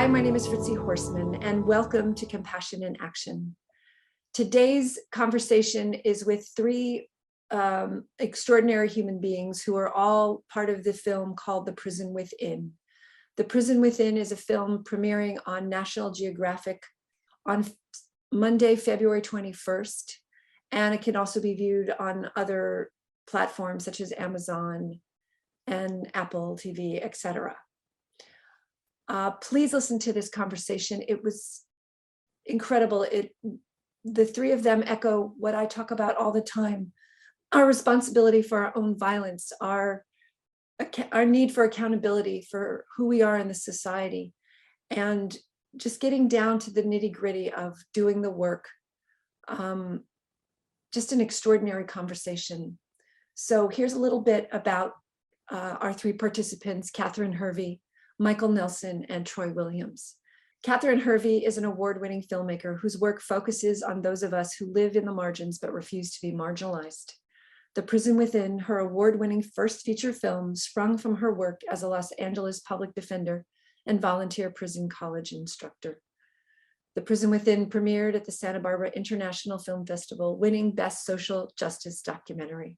my name is Fritzi Horstman, and welcome to Compassion in Action. Today's conversation is with three extraordinary human beings who are all part of the film called The Prison Within. The Prison Within is a film premiering on National Geographic on Monday, February 21st, and it can also be viewed on other platforms such as Amazon and Apple TV, etc. Please listen to this conversation. It was incredible. The three of them echo what I talk about all the time: our responsibility for our own violence, our need for accountability for who we are in the society, and just getting down to the nitty-gritty of doing the work. Just an extraordinary conversation. So here's a little bit about our three participants: Katherin Hervey, Michael Nelson, and Troy Williams. Katherin Hervey is an award-winning filmmaker whose work focuses on those of us who live in the margins but refuse to be marginalized. The Prison Within, her award-winning first feature film, sprung from her work as a Los Angeles public defender and volunteer prison college instructor. The Prison Within premiered at the Santa Barbara International Film Festival, winning Best Social Justice Documentary.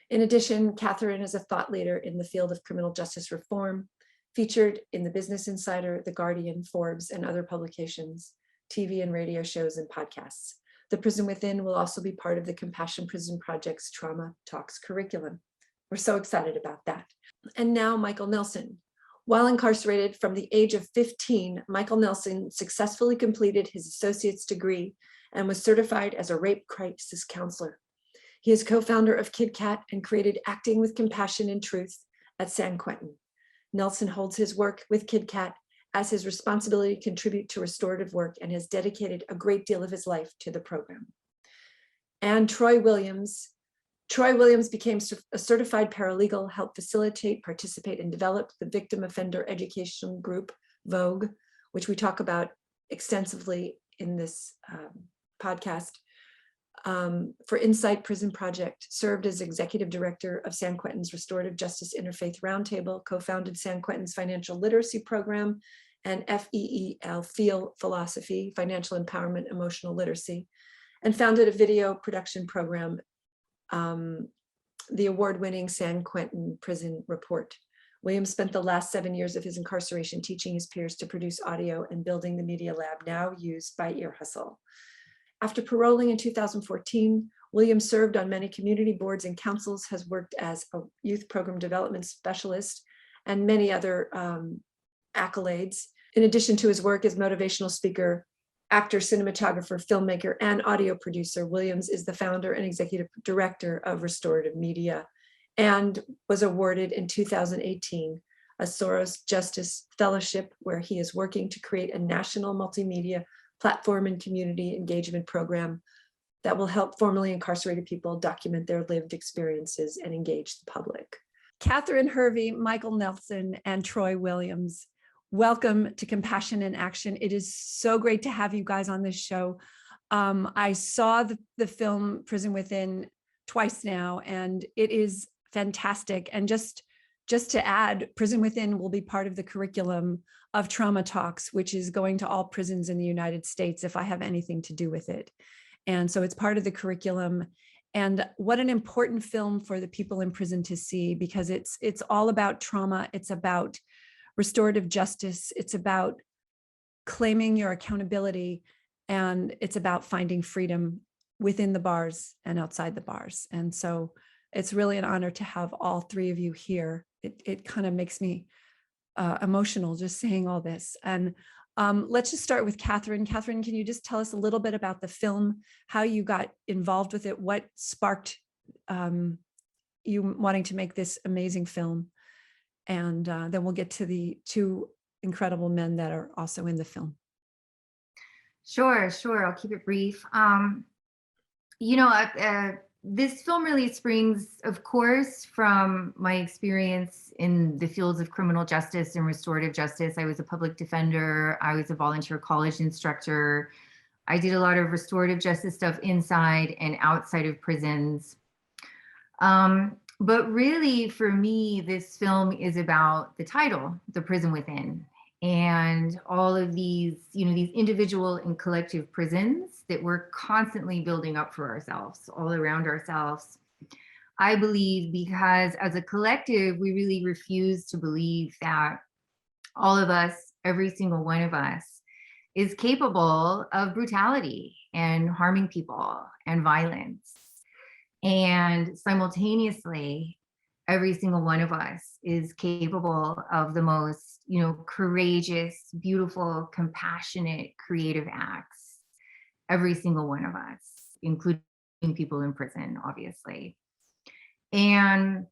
In addition, Katherin is a thought leader in the field of criminal justice reform, featured in the Business Insider, The Guardian, Forbes, and other publications, TV and radio shows, and podcasts. The Prison Within will also be part of the Compassion Prison Project's Trauma Talks curriculum. We're so excited about that. And now Michael Nelson. While incarcerated from the age of 15, Michael Nelson successfully completed his associate's degree and was certified as a rape crisis counselor. He is co-founder of KidCat and created Acting with Compassion and Truth at San Quentin. Nelson holds his work with KidCat as his responsibility to contribute to restorative work and has dedicated a great deal of his life to the program. And Troy Williams. Troy Williams became a certified paralegal, helped facilitate, participate, and develop the victim offender education group, VOGUE, which we talk about extensively in this podcast. For Insight Prison Project, served as executive director of San Quentin's Restorative Justice Interfaith Roundtable, co-founded San Quentin's Financial Literacy Program and FEEL Philosophy, Financial Empowerment, Emotional Literacy, and founded a video production program, the award-winning San Quentin Prison Report. Williams spent the last 7 years of his incarceration teaching his peers to produce audio and building the media lab now used by Ear Hustle. After paroling in 2014, Williams served on many community boards and councils, has worked as a youth program development specialist, and many other accolades. In addition to his work as motivational speaker, actor, cinematographer, filmmaker, and audio producer, Williams is the founder and executive director of Restorative Media and was awarded in 2018 a Soros Justice Fellowship, where he is working to create a national multimedia platform and community engagement program that will help formerly incarcerated people document their lived experiences and engage the public. Katherin Hervey, Michael Nelson, and Troy Williams, welcome to Compassion in Action. It is so great to have you guys on this show. I saw the film Prison Within twice now, and it is fantastic. And just to add, Prison Within will be part of the curriculum of Trauma Talks, which is going to all prisons in the United States if I have anything to do with it. And so it's part of the curriculum. And what an important film for the people in prison to see, because it's all about trauma. It's about restorative justice. It's about claiming your accountability, and it's about finding freedom within the bars and outside the bars. And so it's really an honor to have all three of you here. It kind of makes me emotional just saying all this. And let's just start with Katherin. Katherin, can you just tell us a little bit about the film, how you got involved with it, what sparked you wanting to make this amazing film? And then we'll get to the two incredible men that are also in the film. Sure. I'll keep it brief. This film really springs, of course, from my experience in the fields of criminal justice and restorative justice. I was a public defender. I was a volunteer college instructor. I did a lot of restorative justice stuff inside and outside of prisons. But really, for me, this film is about the title, The Prison Within. and all of these, these individual and collective prisons that we're constantly building up for ourselves, all around ourselves. I believe because as a collective, we really refuse to believe that all of us, every single one of us, is capable of brutality and harming people and violence. And simultaneously, every single one of us is capable of the most, courageous, beautiful, compassionate, creative acts. Every single one of us, including people in prison, obviously. And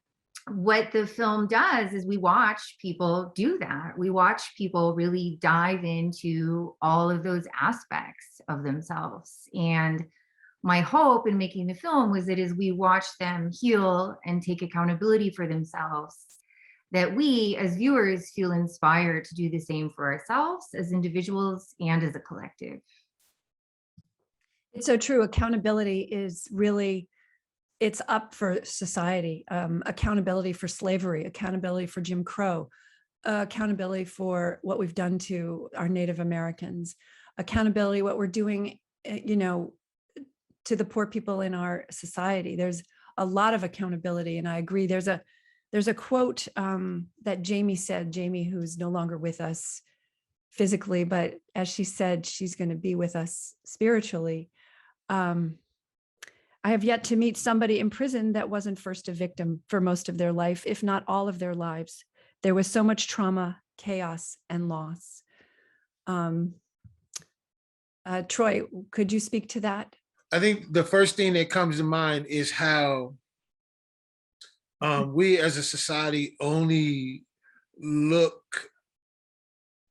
what the film does is we watch people do that. We watch people really dive into all of those aspects of themselves. And my hope in making the film was that as we watch them heal and take accountability for themselves, that we as viewers feel inspired to do the same for ourselves as individuals and as a collective. It's so true. Accountability is really, it's up for society. Accountability for slavery, accountability for Jim Crow, accountability for what we've done to our Native Americans, accountability, what we're doing, to the poor people in our society. There's a lot of accountability. And I agree. There's a quote that Jamie said, Jamie, who's no longer with us physically, but as she said, she's going to be with us spiritually. I have yet to meet somebody in prison that wasn't first a victim for most of their life, if not all of their lives. There was so much trauma, chaos, and loss. Troy, could you speak to that? I think the first thing that comes to mind is how we as a society only look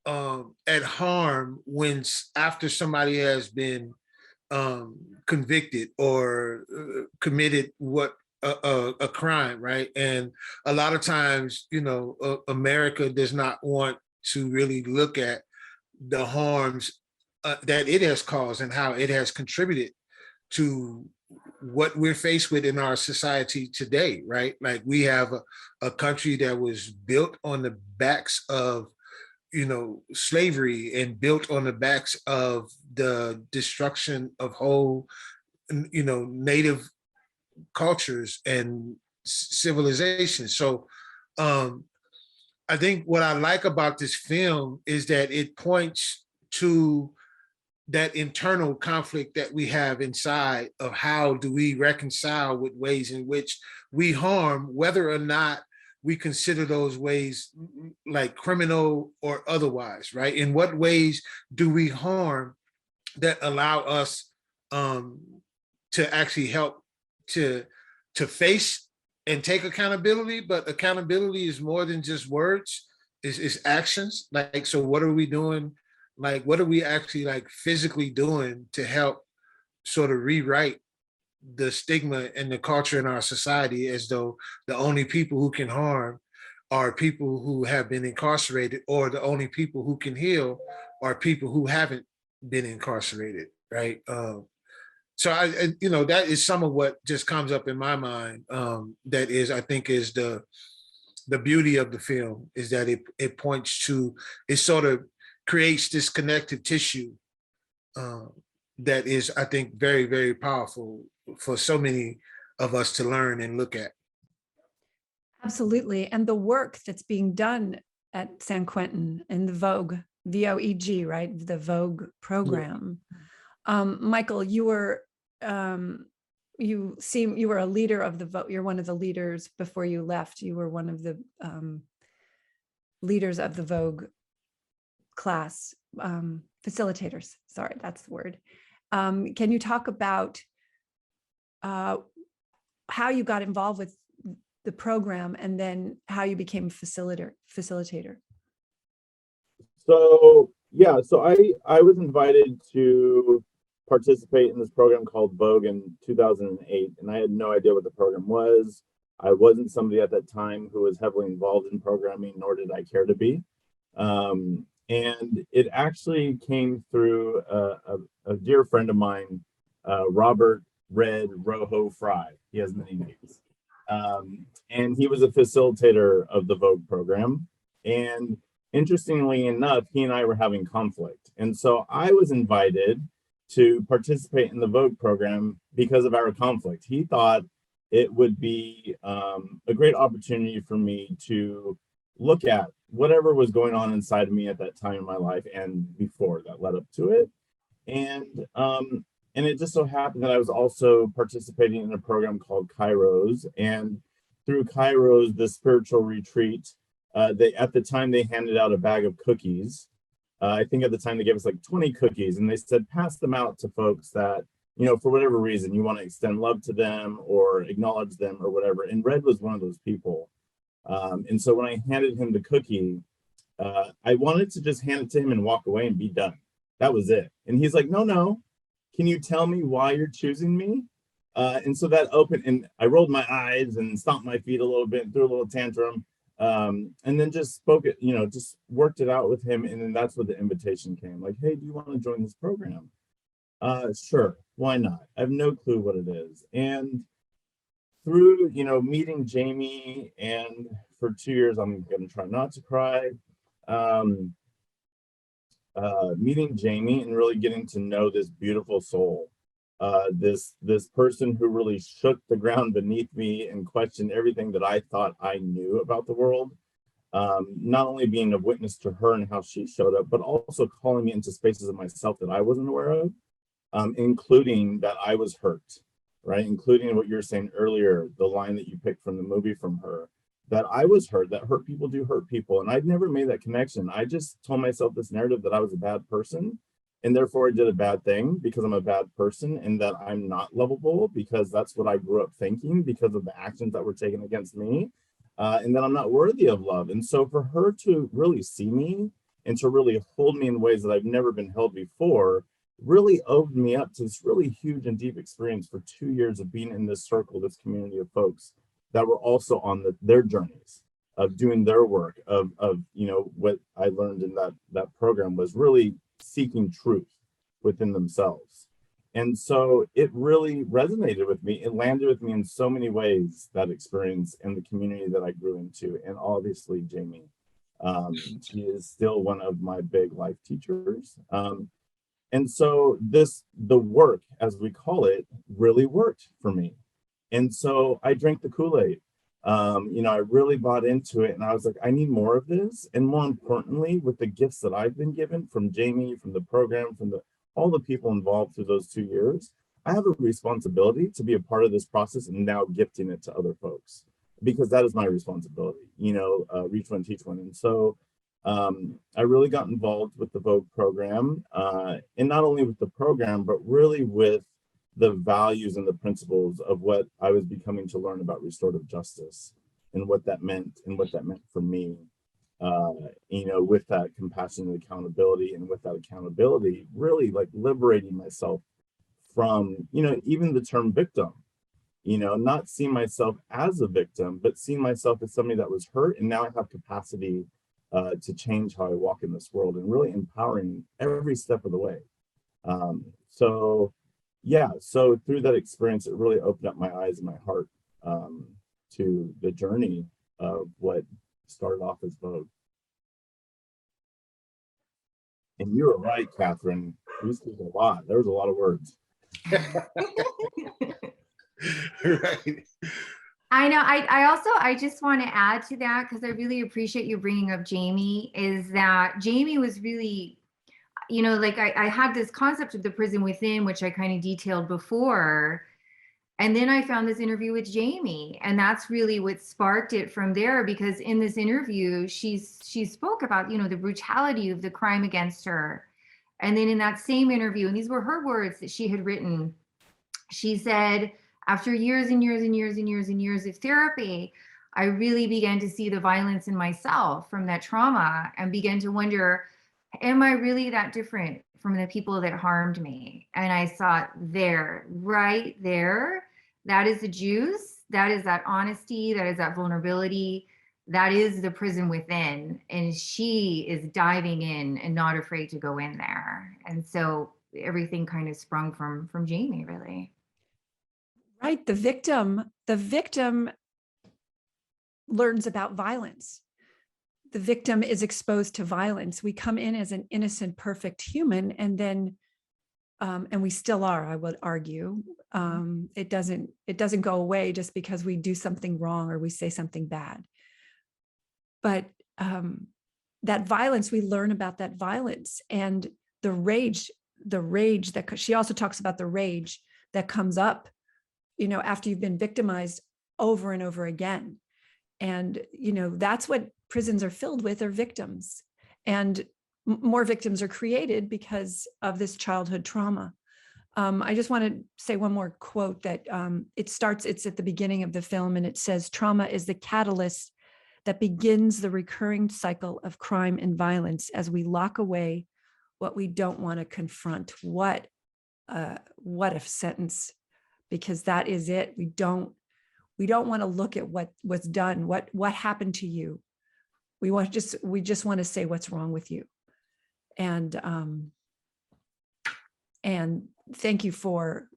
at harm when after somebody has been convicted or committed a crime, right? And a lot of times, America does not want to really look at the harms that it has caused and how it has contributed to what we're faced with in our society today, right? Like we have a country that was built on the backs of, slavery and built on the backs of the destruction of whole, native cultures and civilizations. So I think what I like about this film is that it points to that internal conflict that we have inside of how do we reconcile with ways in which we harm, whether or not we consider those ways like criminal or otherwise, right? In what ways do we harm that allow us to actually help to face and take accountability? But accountability is more than just words, it's actions. Like, so what are we doing? Like, what are we actually like physically doing to help sort of rewrite the stigma and the culture in our society as though the only people who can harm are people who have been incarcerated, or the only people who can heal are people who haven't been incarcerated, right? So that is some of what just comes up in my mind. That is, I think, is the beauty of the film, is that it points to, it sort of creates this connective tissue that is, I think, very, very powerful for so many of us to learn and look at. Absolutely. And the work that's being done at San Quentin in the VOGUE, VOEG, right? The VOGUE program. Yeah. Michael, you were you were a leader of the VOGUE. You're one of the leaders before you left. You were one of the leaders of the VOGUE class, facilitators. Sorry, that's the word. Can you talk about how you got involved with the program and then how you became facilitator? So yeah, so I was invited to participate in this program called VOGUE in 2008, and I had no idea what the program was. I wasn't somebody at that time who was heavily involved in programming, nor did I care to be. And it actually came through a dear friend of mine, Robert Red Rojo Fry. He has many names. And he was a facilitator of the VOGUE program. And interestingly enough, he and I were having conflict. And so I was invited to participate in the VOGUE program because of our conflict. He thought it would be a great opportunity for me to look at whatever was going on inside of me at that time in my life and before that led up to it. And it just so happened that I was also participating in a program called Kairos. And through Kairos, the spiritual retreat, at the time they handed out a bag of cookies. I think at the time they gave us like 20 cookies, and they said, pass them out to folks that, you know, for whatever reason, you want to extend love to them or acknowledge them or whatever. And Red was one of those people. And so when I handed him the cookie, I wanted to just hand it to him and walk away and be done. That was it. And he's like, no, can you tell me why you're choosing me? And so that opened, and I rolled my eyes and stomped my feet a little bit, threw a little tantrum, and then just spoke it, you know, just worked it out with him. And then that's where the invitation came, like, hey, do you want to join this program? Sure, why not? I have no clue what it is. And through, you know, meeting Jamie, and for 2 years, I'm going to try not to cry, meeting Jamie and really getting to know this beautiful soul, this person who really shook the ground beneath me and questioned everything that I thought I knew about the world. Not only being a witness to her and how she showed up, but also calling me into spaces of myself that I wasn't aware of, including that I was hurt, right? Including what you were saying earlier, the line that you picked from the movie from her, that I was hurt, that hurt people do hurt people. And I'd never made that connection. I just told myself this narrative that I was a bad person, and therefore I did a bad thing because I'm a bad person, and that I'm not lovable because that's what I grew up thinking because of the actions that were taken against me, and that I'm not worthy of love. And so for her to really see me and to really hold me in ways that I've never been held before really opened me up to this really huge and deep experience for 2 years of being in this circle, this community of folks that were also on their journeys of doing their work, of you know, what I learned in that program was really seeking truth within themselves. And so it really resonated with me. It landed with me in so many ways, that experience and the community that I grew into. And obviously Jamie, she is still one of my big life teachers. And so the work, as we call it, really worked for me. And so I drank the Kool-Aid. You know, I really bought into it, and I was like, I need more of this. And more importantly, with the gifts that I've been given from Jamie, from the program, from all the people involved through those 2 years, I have a responsibility to be a part of this process and now gifting it to other folks, because that is my responsibility, you know, reach one, teach one. And so I really got involved with the VOGUE program, and not only with the program, but really with the values and the principles of what I was becoming to learn about restorative justice and what that meant for me, you know, with that compassion and accountability, and with that accountability, really like liberating myself from, you know, even the term victim, you know, not seeing myself as a victim, but seeing myself as somebody that was hurt. And now I have capacity to change how I walk in this world, and really empowering every step of the way. So through that experience, it really opened up my eyes and my heart to the journey of what started off as VOGUE. And you were right, Katherin. We speak a lot. There was a lot of words. Right. I know. I just want to add to that, because I really appreciate you bringing up Jamie, is that Jamie was really, you know, like I had this concept of the prison within, which I kind of detailed before. And then I found this interview with Jamie, and that's really what sparked it from there, because in this interview, she spoke about, you know, the brutality of the crime against her. And then in that same interview, and these were her words that she had written, she said, after years and years and years and years and years of therapy, I really began to see the violence in myself from that trauma, and began to wonder, am I really that different from the people that harmed me? And I thought, right there, that is the juice. That is that honesty. That is that vulnerability. That is the prison within. And she is diving in and not afraid to go in there. And so everything kind of sprung from Jamie, really. Right. The victim learns about violence. the victim is exposed to violence. We come in as an innocent, perfect human, and then, and we still are, I would argue. It doesn't go away just because we do something wrong or we say something bad. But that violence, we learn about that violence and the rage that she also talks about the rage that comes up, you know, after you've been victimized over and over again. And, you know, that's what prisons are filled with, are victims. And more victims are created because of this childhood trauma. I just want to say one more quote that it's at the beginning of the film, and it says, "Trauma is the catalyst that begins the recurring cycle of crime and violence as we lock away what we don't want to confront." What a sentence, because that is it. We don't want to look at what was done, what happened to you. We just want to say what's wrong with you. And thank you for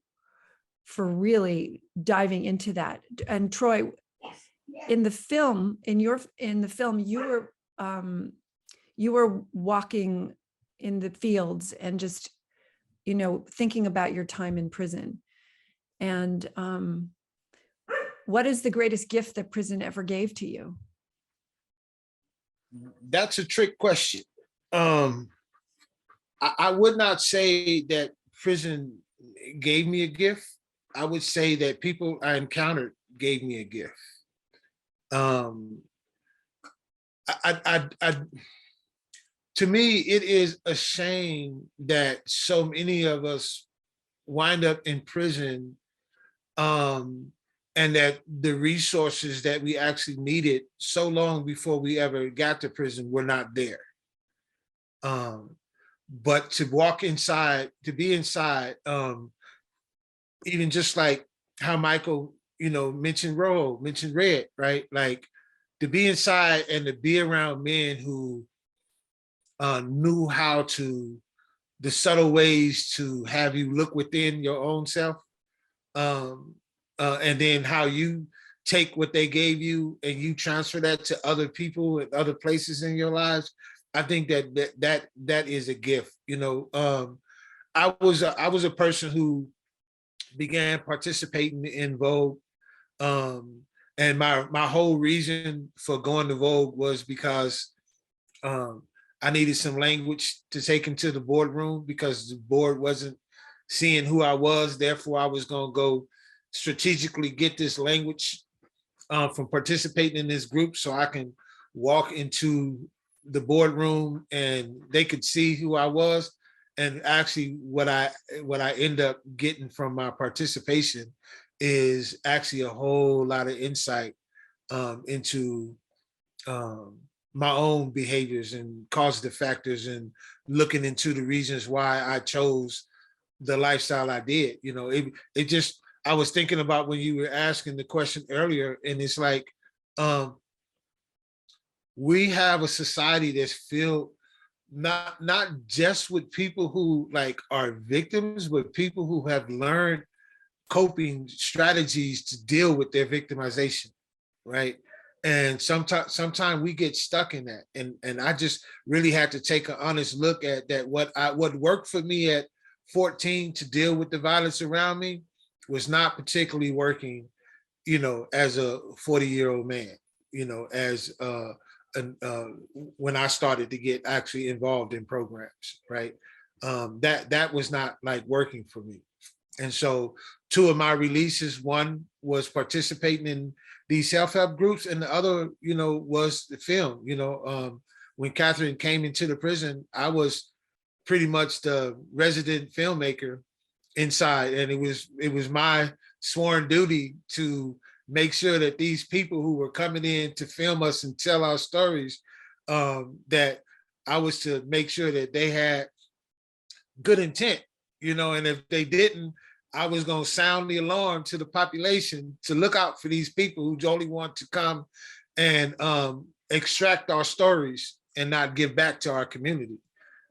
really diving into that. And Troy, in the film, you were walking in the fields and just, you know, thinking about your time in prison. And what is the greatest gift that prison ever gave to you? That's a trick question. I would not say that prison gave me a gift. I would say that people I encountered gave me a gift. To me, it is a shame that so many of us wind up in prison, and that the resources that we actually needed so long before we ever got to prison were not there. But to walk inside, to be inside, even just like how Michael, you know, mentioned Red, right? Like, to be inside and to be around men who knew how to, the subtle ways to have you look within your own self, and then how you take what they gave you and you transfer that to other people and other places in your lives. I think that is a gift. You know, I was a person who began participating in Vogue, and my whole reason for going to Vogue was because I needed some language to take into the boardroom because the board wasn't seeing who I was. Therefore, I was going to go strategically get this language from participating in this group so I can walk into the boardroom and they could see who I was. And actually what I end up getting from my participation is actually a whole lot of insight into my own behaviors and causative factors, and looking into the reasons why I chose the lifestyle I did. You know, it just, I was thinking about when you were asking the question earlier, and it's like, we have a society that's filled not just with people who like are victims, but people who have learned coping strategies to deal with their victimization, right? And sometimes we get stuck in that. And I just really had to take an honest look at that. What worked for me at 14 to deal with the violence around me was not particularly working, you know, as a 40-year-old man, you know, as when I started to get actually involved in programs, right? That was not like working for me. And so 2 of my releases, one was participating in these self-help groups, and the other, you know, was the film. You know, when Katherin came into the prison, I was pretty much the resident filmmaker inside, and it was my sworn duty to make sure that these people who were coming in to film us and tell our stories, that I was to make sure that they had good intent, you know, and if they didn't, I was going to sound the alarm to the population to look out for these people who only want to come and extract our stories and not give back to our community,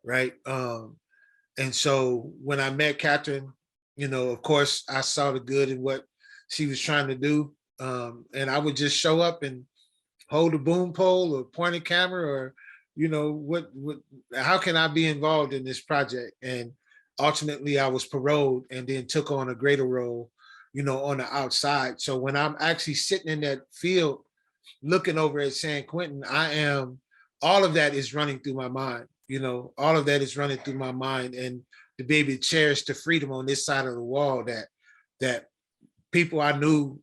right? And so when I met Katherin, you know, of course, I saw the good in what she was trying to do. And I would just show up and hold a boom pole or point a camera, or, you know, how can I be involved in this project? And ultimately I was paroled and then took on a greater role, you know, on the outside. So when I'm actually sitting in that field, looking over at San Quentin, all of that is running through my mind, you know, all of that is running through my mind. And to be able to cherish the freedom on this side of the wall that people I knew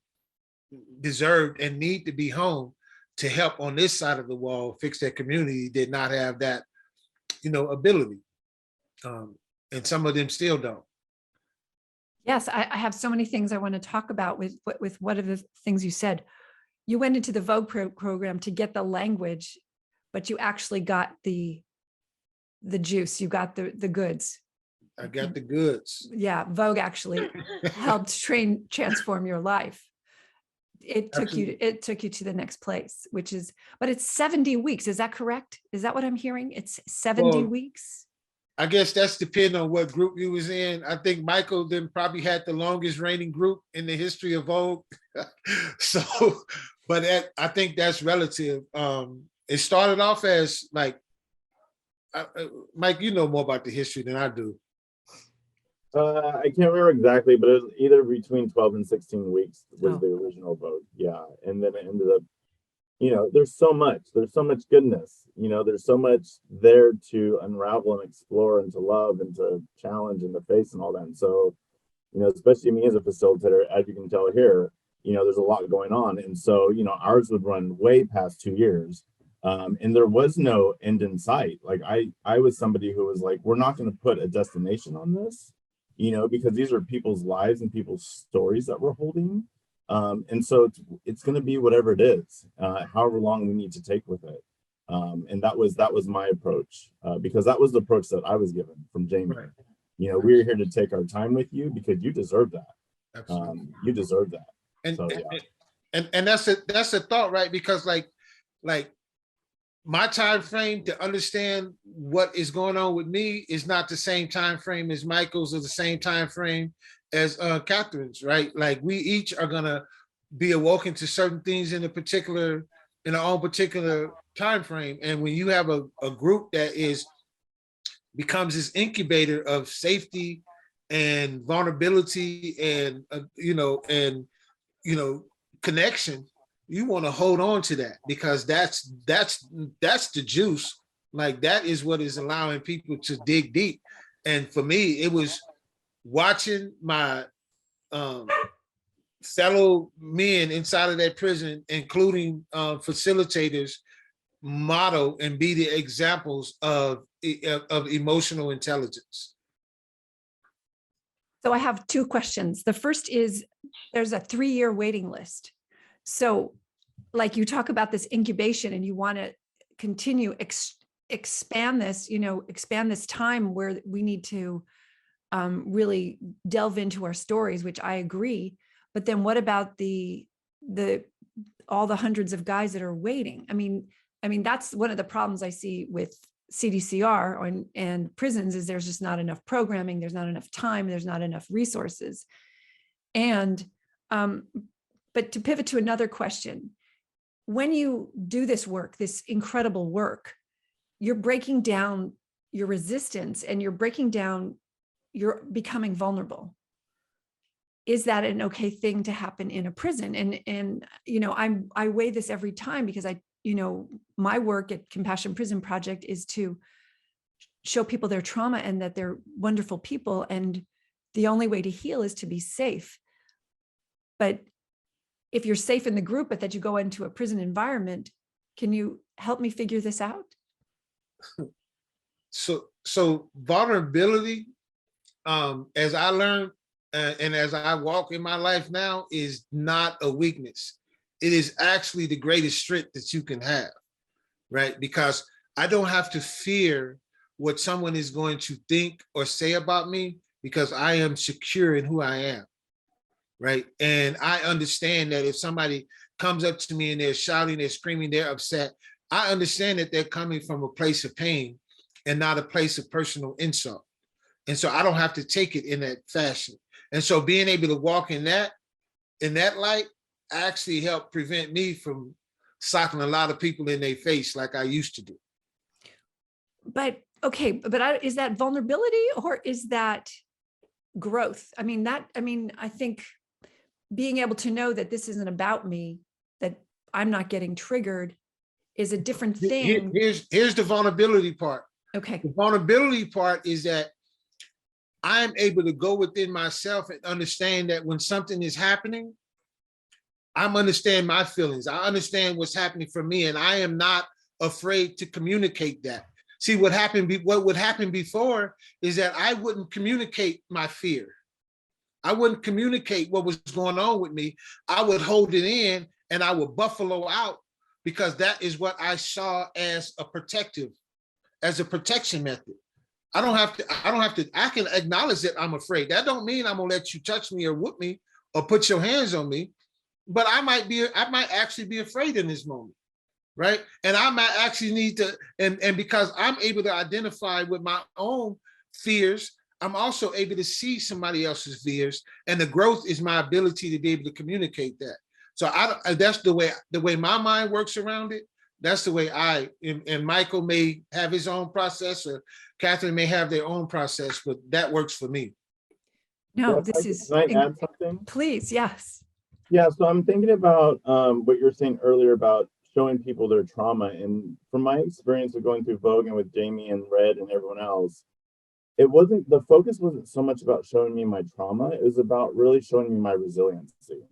deserved and need to be home to help on this side of the wall fix their community did not have that, you know, ability. And some of them still don't. Yes, I have so many things I want to talk about with one of the things you said. You went into the VOGUE program to get the language, but you actually got the juice. You got the goods. I got the goods. Yeah, VOGUE actually helped transform your life. It took you to the next place, but it's 70 weeks. Is that correct? Is that what I'm hearing? It's 70 weeks. I guess that's depending on what group you was in. I think Michael then probably had the longest reigning group in the history of VOGUE. So, but I think that's relative. It started off as like, Mike, you know more about the history than I do. I can't remember exactly, but it was either between 12 and 16 weeks was the original VOGUE. Yeah. And then it ended up, you know, there's so much goodness, you know, there's so much there to unravel and explore and to love and to challenge and to face and all that. And so, you know, especially me as a facilitator, as you can tell here, you know, there's a lot going on. And so, you know, ours would run way past 2 years. And there was no end in sight. Like I was somebody who was like, we're not going to put a destination on this, you know, because these are people's lives and people's stories that we're holding. And so it's going to be whatever it is, however long we need to take with it. And that was my approach, because that was the approach that I was given from Jamie. Right. You know, we're here to take our time with you because you deserve that. Absolutely. You deserve that. And, so, yeah. and that's a thought, right? Because like my time frame to understand what is going on with me is not the same time frame as Michael's or the same time frame as Katherine's, right? Like we each are gonna be awoken to certain things in our own particular time frame. And when you have a group that becomes this incubator of safety and vulnerability and connection, you want to hold on to that, because that's the juice. Like that is what is allowing people to dig deep. And for me, it was watching my fellow men inside of that prison, including facilitators, model and be the examples of emotional intelligence. So I have 2 questions. The first is, there's a 3-year waiting list. So like you talk about this incubation and you want to continue, expand this time where we need to really delve into our stories, which I agree. But then what about all the hundreds of guys that are waiting? I mean, that's one of the problems I see with CDCR and prisons is there's just not enough programming. There's not enough time. There's not enough resources. And, but to pivot to another question, when you do this work, this incredible work, you're breaking down your resistance and you're becoming vulnerable. Is that an okay thing to happen in a prison? And you know, I weigh this every time because my work at Compassion Prison Project is to show people their trauma and that they're wonderful people. And the only way to heal is to be safe. But if you're safe in the group, but that you go into a prison environment, can you help me figure this out? So vulnerability, as I learned and as I walk in my life now, is not a weakness. It is actually the greatest strength that you can have, right? Because I don't have to fear what someone is going to think or say about me, because I am secure in who I am, right? And I understand that if somebody comes up to me and they're shouting, they're screaming, they're upset, I understand that they're coming from a place of pain and not a place of personal insult. And so I don't have to take it in that fashion. And so being able to walk in that light actually helped prevent me from socking a lot of people in their face like I used to do. But okay, but is that vulnerability or is that growth? I mean, I think being able to know that this isn't about me, that I'm not getting triggered, is a different thing. Here's the vulnerability part. Okay. The vulnerability part is that I'm able to go within myself and understand that when something is happening, I'm understand my feelings. I understand what's happening for me, and I am not afraid to communicate that. See, what would happen before is that I wouldn't communicate my fear. I wouldn't communicate what was going on with me. I would hold it in and I would buffalo out because that is what I saw as a protection method. I can acknowledge that I'm afraid. That don't mean I'm gonna let you touch me or whoop me or put your hands on me, but I might actually be afraid in this moment, right? And I might actually need to, and because I'm able to identify with my own fears, I'm also able to see somebody else's fears, and the growth is my ability to be able to communicate that. So that's the way my mind works around it. That's the way and Michael may have his own process, or Katherin may have their own process, but that works for me. No, Yeah, this is, can I add something? please, yes. Yeah, so I'm thinking about what you're saying earlier about showing people their trauma. And from my experience of going through Vogue and with Jamie and Red and everyone else, the focus wasn't so much about showing me my trauma, it was about really showing me my resiliency,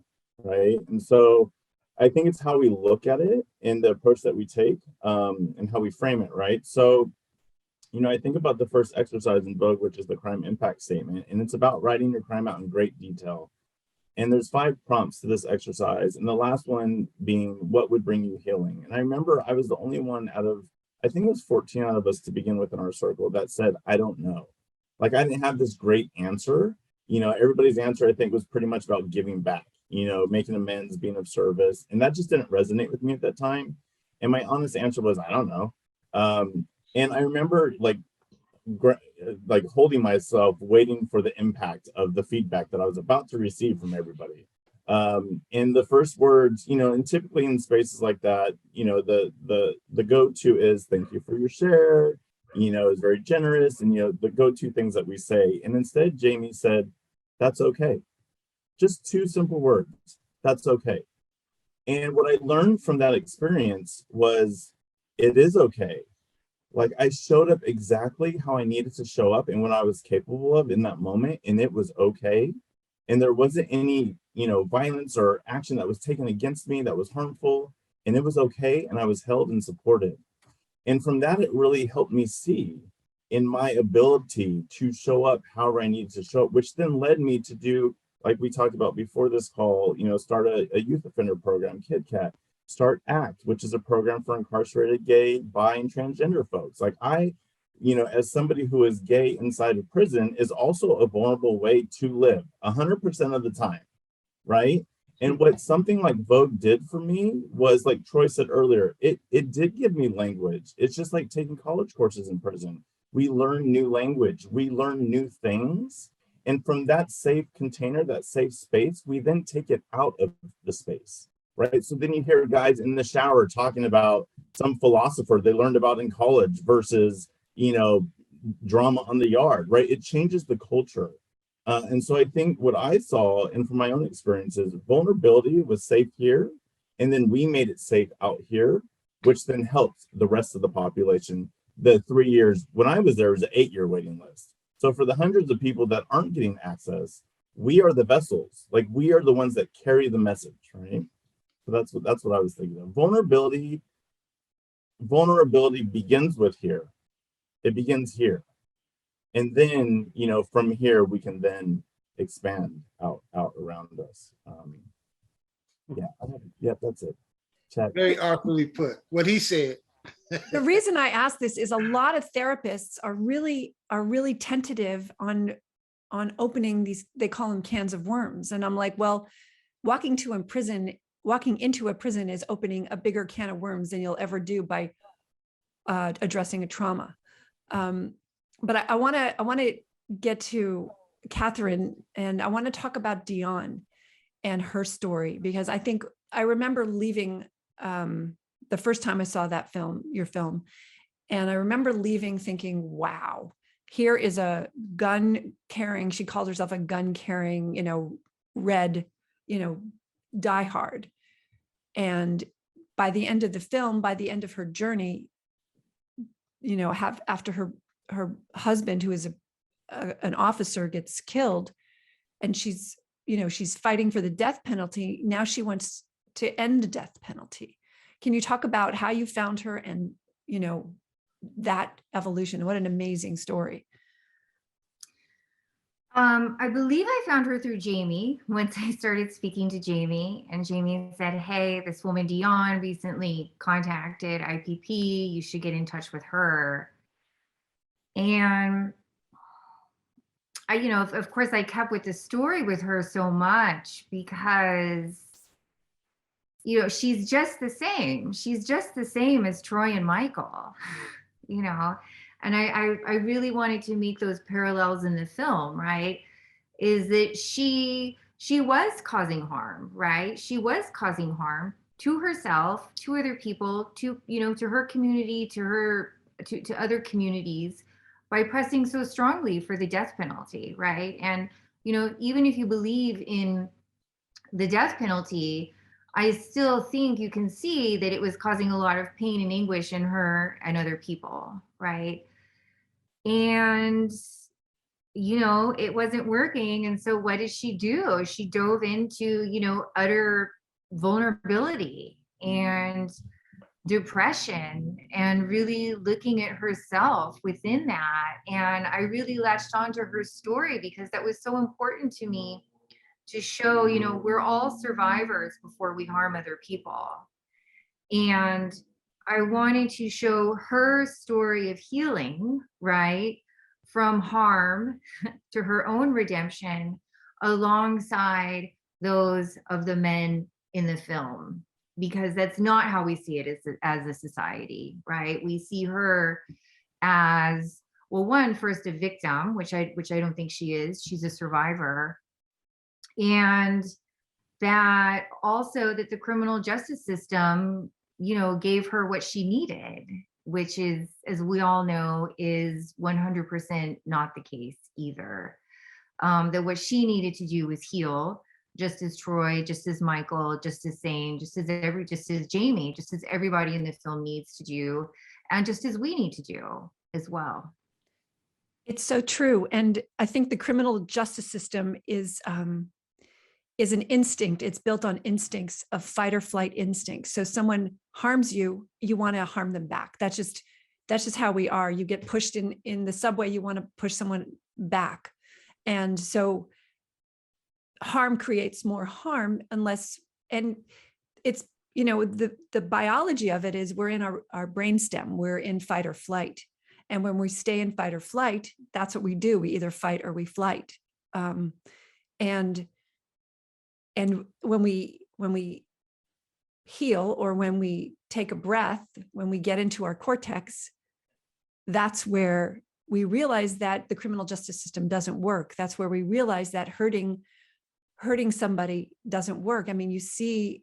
right? And so I think it's how we look at it and the approach that we take, and how we frame it, right? So, I think about the first exercise in Vogue, which is the crime impact statement, and it's about writing your crime out in great detail. And there's 5 prompts to this exercise, and the last one being what would bring you healing. And I remember I was the only one out of, I think it was 14 out of us to begin with in our circle, that said, I don't know. Like, I didn't have this great answer. Everybody's answer, I think, was pretty much about giving back, making amends, being of service. And that just didn't resonate with me at that time. And my honest answer was, I don't know. And I remember like holding myself, waiting for the impact of the feedback that I was about to receive from everybody. And the first words, and typically in spaces like that, the go-to is thank you for your share, is very generous, and the go-to things that we say. And instead, Jamie said, that's okay. Just 2 simple words, that's okay. And what I learned from that experience was it is okay. Like, I showed up exactly how I needed to show up and what I was capable of in that moment, and it was okay. And there wasn't any, violence or action that was taken against me that was harmful, and it was okay, and I was held and supported. And from that, it really helped me see in my ability to show up however I needed to show up, which then led me to do, like we talked about before this call, start a youth offender program, KidCat. Start ACT, which is a program for incarcerated gay, bi, and transgender folks. Like, I, as somebody who is gay inside of prison, is also a vulnerable way to live 100% of the time, right? And what something like Vogue did for me was, like Troy said earlier, it did give me language. It's just like taking college courses in prison. We learn new language, we learn new things. And from that safe container, that safe space, we then take it out of the space. Right. So then you hear guys in the shower talking about some philosopher they learned about in college versus, drama on the yard. Right. It changes the culture. And so I think what I saw, and from my own experiences, vulnerability was safe here. And then we made it safe out here, which then helped the rest of the population. The 3 years when I was there was an 8-year waiting list. So for the hundreds of people that aren't getting access, we are the vessels. Like, we are the ones that carry the message. Right. So that's what I was thinking of. Vulnerability begins with here. It begins here. And then, from here, we can then expand out around us. That's it. Chat. Very artfully put. What he said. The reason I ask this is a lot of therapists are really tentative on opening these, they call them cans of worms. And I'm like, well, walking into a prison is opening a bigger can of worms than you'll ever do by addressing a trauma. But I want to get to Katherin, and I want to talk about Dion and her story, because I remember leaving the first time I saw that film, your film. And I remember leaving thinking, wow, here is a gun carrying, she called herself a gun carrying, red, diehard. And by the end of the film, by the end of her journey, after her husband, who is an officer, gets killed, and she's fighting for the death penalty. Now she wants to end the death penalty. Can you talk about how you found her and, that evolution? What an amazing story. I believe I found her through Jamie once I started speaking to Jamie, and Jamie said, hey, this woman Dion recently contacted IPP. You should get in touch with her. And I, of course, I kept with the story with her so much because, she's just the same. She's just the same as Troy and Michael, and I really wanted to make those parallels in the film, right? Is that she was causing harm, right? She was causing harm to herself, to other people, to her community, to other communities, by pressing so strongly for the death penalty, right? And even if you believe in the death penalty, I still think you can see that it was causing a lot of pain and anguish in her and other people, right? And it wasn't working. And so what did she do? She dove into utter vulnerability and depression, and really looking at herself within that. And I really latched onto her story because that was so important to me, to show, we're all survivors before we harm other people. And I wanted to show her story of healing, right? From harm to her own redemption, alongside those of the men in the film, because that's not how we see it as a society, right? We see her as, well, first a victim, which I don't think she is. She's a survivor. And that also that the criminal justice system, gave her what she needed, which is, as we all know, is 100% not the case either. That what she needed to do was heal, just as Troy, just as Michael, just as Zane, just as Jamie, just as everybody in the film needs to do, and just as we need to do as well. It's so true. And I think the criminal justice system is an instinct. It's built on instincts of fight or flight instincts. So someone harms you, you want to harm them back. That's just how we are. You get pushed in the subway, you want to push someone back. And so harm creates more harm and it's, the biology of it is we're in our brainstem, we're in fight or flight. And when we stay in fight or flight, that's what we do. We either fight or we flight. And when we heal, or when we take a breath, when we get into our cortex, that's where we realize that the criminal justice system doesn't work. That's where we realize that hurting somebody doesn't work. I mean, you see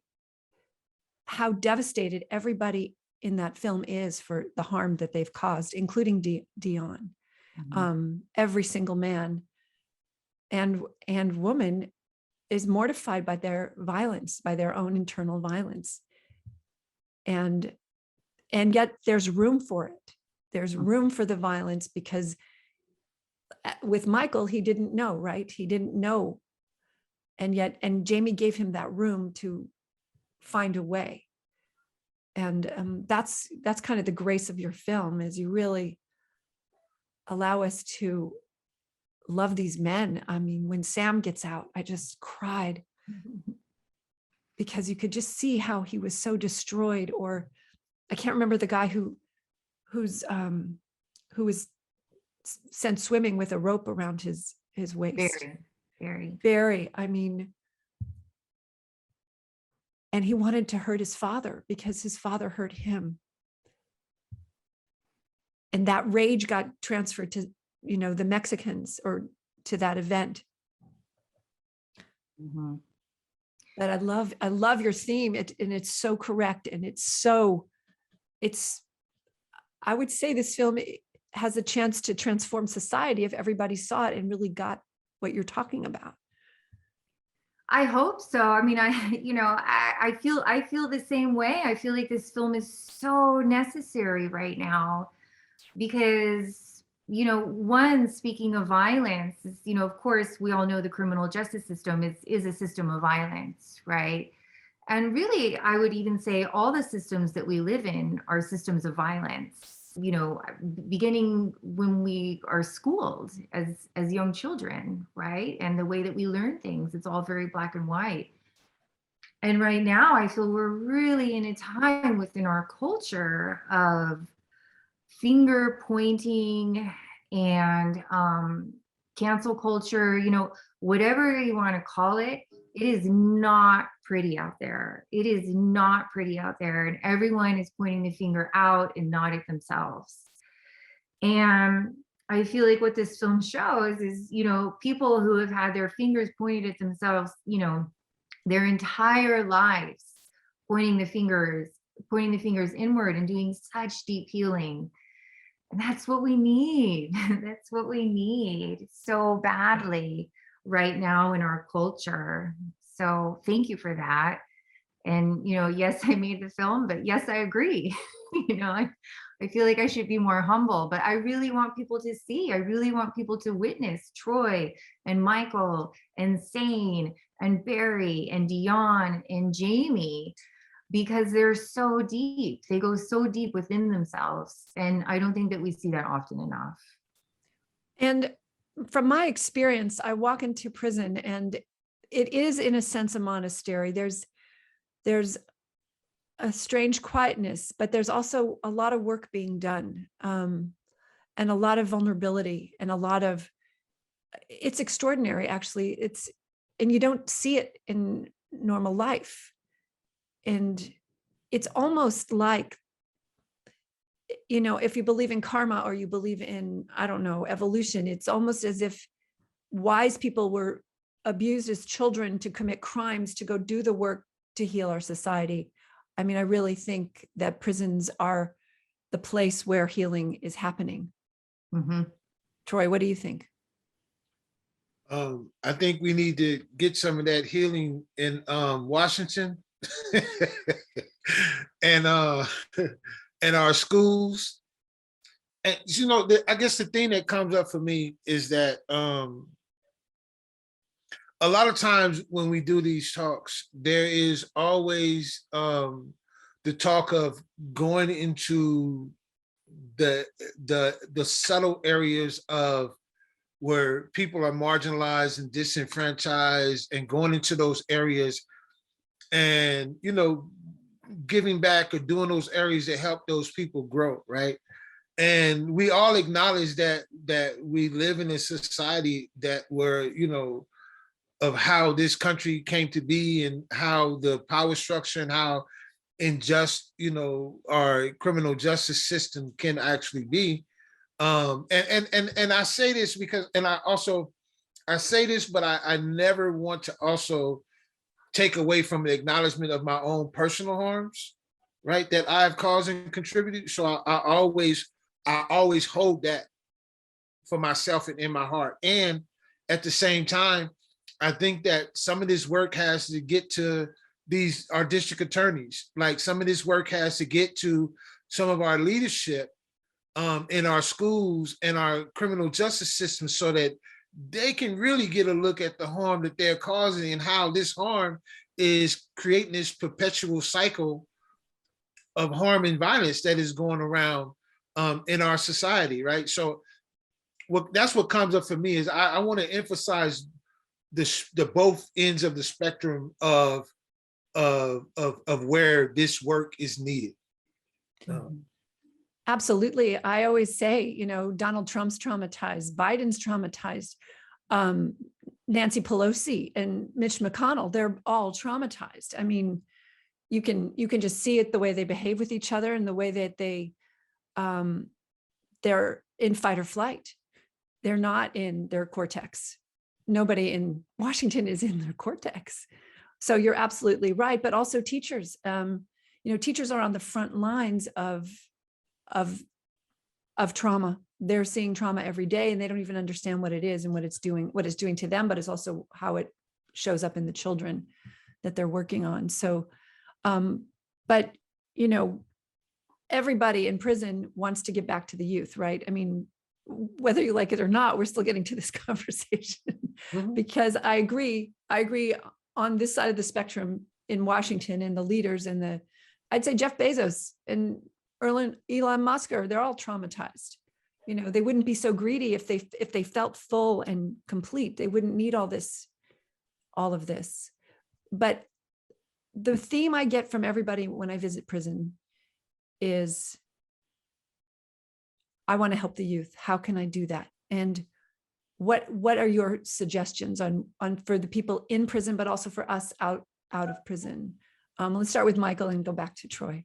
how devastated everybody in that film is for the harm that they've caused, including Dion. Mm-hmm. Every single man and woman is mortified by their violence, by their own internal violence. And yet there's room for it. There's room for the violence, because with Michael, he didn't know, right? He didn't know. And Jamie gave him that room to find a way. And that's kind of the grace of your film, is you really allow us to love these men. I mean, when Sam gets out, I just cried because you could just see how he was so destroyed. Or I can't remember the guy who was sent swimming with a rope around his waist. Very. I mean, and he wanted to hurt his father because his father hurt him. And that rage got transferred to, the Mexicans, or to that event. Mm-hmm. But I love your theme, and it's so correct, and it's so I would say this film has a chance to transform society if everybody saw it and really got what you're talking about. I hope so. I mean, I feel the same way. I feel like this film is so necessary right now because, one, speaking of violence, of course, we all know the criminal justice system is a system of violence, right? And really, I would even say all the systems that we live in are systems of violence, beginning when we are schooled as young children, right? And the way that we learn things, it's all very black and white. And right now, I feel we're really in a time within our culture of finger pointing and cancel culture, whatever you want to call it. It is not pretty out there. It is not pretty out there. And everyone is pointing the finger out and not at themselves. And I feel like what this film shows is, people who have had their fingers pointed at themselves, their entire lives, pointing the fingers inward and doing such deep healing. And that's what we need. That's what we need so badly right now in our culture. So thank you for that. And, yes, I made the film, but yes, I agree. I feel like I should be more humble, but I really want people to see. I really want people to witness Troy and Michael and Sane and Barry and Dion and Jamie, because they're so deep. They go so deep within themselves. And I don't think that we see that often enough. And from my experience, I walk into prison and it is in a sense a monastery. There's a strange quietness, but there's also a lot of work being done, and a lot of vulnerability and it's extraordinary, actually. And you don't see it in normal life. And it's almost like, if you believe in karma or you believe in, I don't know, evolution, it's almost as if wise people were abused as children to commit crimes, to go do the work to heal our society. I mean, I really think that prisons are the place where healing is happening. Mm-hmm. Troy, what do you think? I think we need to get some of that healing in Washington and in our schools. And I guess the thing that comes up for me is that a lot of times when we do these talks, there is always the talk of going into the subtle areas of where people are marginalized and disenfranchised, and going into those areas and giving back or doing those areas that help those people grow, right? And we all acknowledge that we live in a society that where of how this country came to be and how the power structure and how unjust our criminal justice system can actually be. And I say this because, and I say this, but I never want to also take away from the acknowledgement of my own personal harms, right, that I've caused and contributed. So I always hold that for myself and in my heart. And at the same time, I think that some of this work has to get to our district attorneys. Like some of this work has to get to some of our leadership in our schools and our criminal justice system, so that they can really get a look at the harm that they're causing and how this harm is creating this perpetual cycle of harm and violence that is going around in our society, right? So that's what comes up for me is I want to emphasize the both ends of the spectrum of where this work is needed. Absolutely. I always say, Donald Trump's traumatized, Biden's traumatized, Nancy Pelosi and Mitch McConnell, they're all traumatized. I mean, you can just see it the way they behave with each other and the way that they're in fight or flight. They're not in their cortex. Nobody in Washington is in their cortex. So you're absolutely right. But also teachers, teachers are on the front lines of trauma. They're seeing trauma every day, and they don't even understand what it is and what it's doing to them, but it's also how it shows up in the children that they're working on. So, but everybody in prison wants to give back to the youth, right? I mean, whether you like it or not, we're still getting to this conversation because I agree on this side of the spectrum in Washington, and the leaders and I'd say Jeff Bezos and Elon Musk they're all traumatized. They wouldn't be so greedy if they felt full and complete. They wouldn't need all of this. But the theme I get from everybody when I visit prison is, I want to help the youth. How can I do that? And what are your suggestions on for the people in prison, but also for us out of prison? Let's start with Michael and go back to Troy.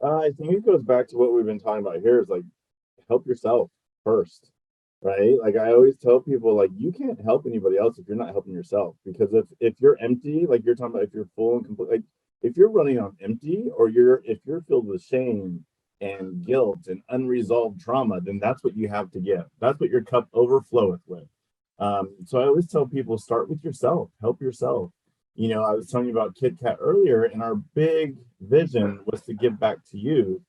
I think it goes back to what we've been talking about here, is like, help yourself first, right? Like I always tell people, like, you can't help anybody else if you're not helping yourself. Because if you're empty, like you're talking about, if you're full and complete, like if you're running on empty, or if you're filled with shame and guilt and unresolved trauma, then that's what you have to give. That's what your cup overfloweth with. So I always tell people, start with yourself, help yourself. I was telling you about Kid Kat earlier, and our big vision was to give back to youth.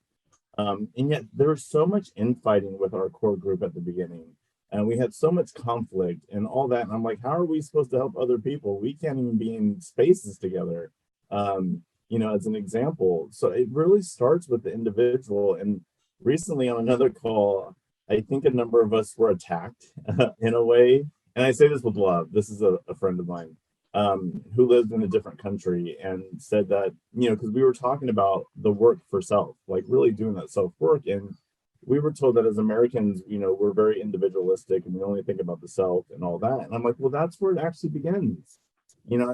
And yet there was so much infighting with our core group at the beginning, and we had so much conflict and all that. And I'm like, how are we supposed to help other people? We can't even be in spaces together, as an example. So it really starts with the individual. And recently on another call, I think a number of us were attacked in a way. And I say this with love. This is a friend of mine who lives in a different country, and said that, because we were talking about the work for self, like really doing that self work. And we were told that as Americans, we're very individualistic and we only think about the self and all that. And I'm like, well, that's where it actually begins.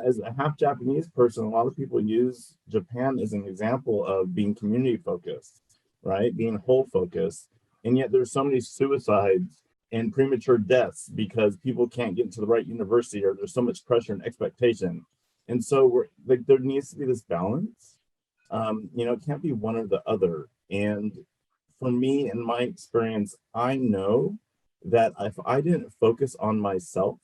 As a half Japanese person, a lot of people use Japan as an example of being community focused, right? Being whole focused. And yet there's so many suicides and premature deaths because people can't get into the right university, or there's so much pressure and expectation. And so there needs to be this balance. It can't be one or the other. And for me, in my experience, I know that if I didn't focus on myself,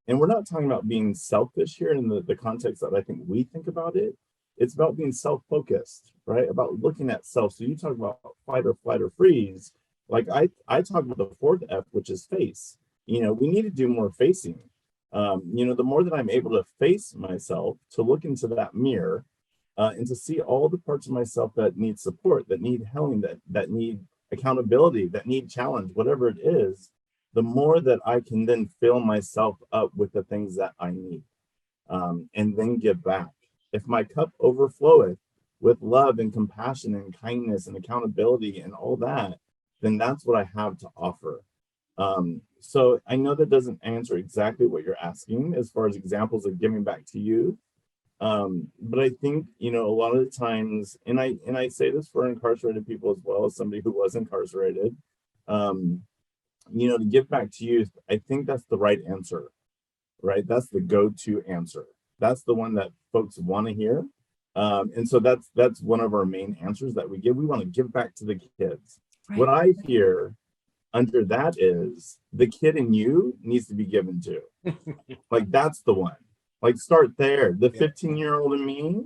and we're not talking about being selfish here in the context that I think we think about it, it's about being self-focused, right? About looking at self. So you talk about fight or flight or freeze. Like I talk about the fourth F, which is face. We need to do more facing. The more that I'm able to face myself, to look into that mirror, and to see all the parts of myself that need support, that need healing, that need accountability, that need challenge, whatever it is, the more that I can then fill myself up with the things that I need, and then give back. If my cup overfloweth with love and compassion and kindness and accountability and all that, then that's what I have to offer. So I know that doesn't answer exactly what you're asking as far as examples of giving back to you. But I think, a lot of the times, and I say this for incarcerated people as well, as somebody who was incarcerated, to give back to youth, I think that's the right answer, right? That's the go-to answer. That's the one that folks want to hear. And so that's one of our main answers that we give. We want to give back to the kids. Right. What I hear under that is the kid in you needs to be given to. Like, that's the one. Like, start there. The 15-year-old in me,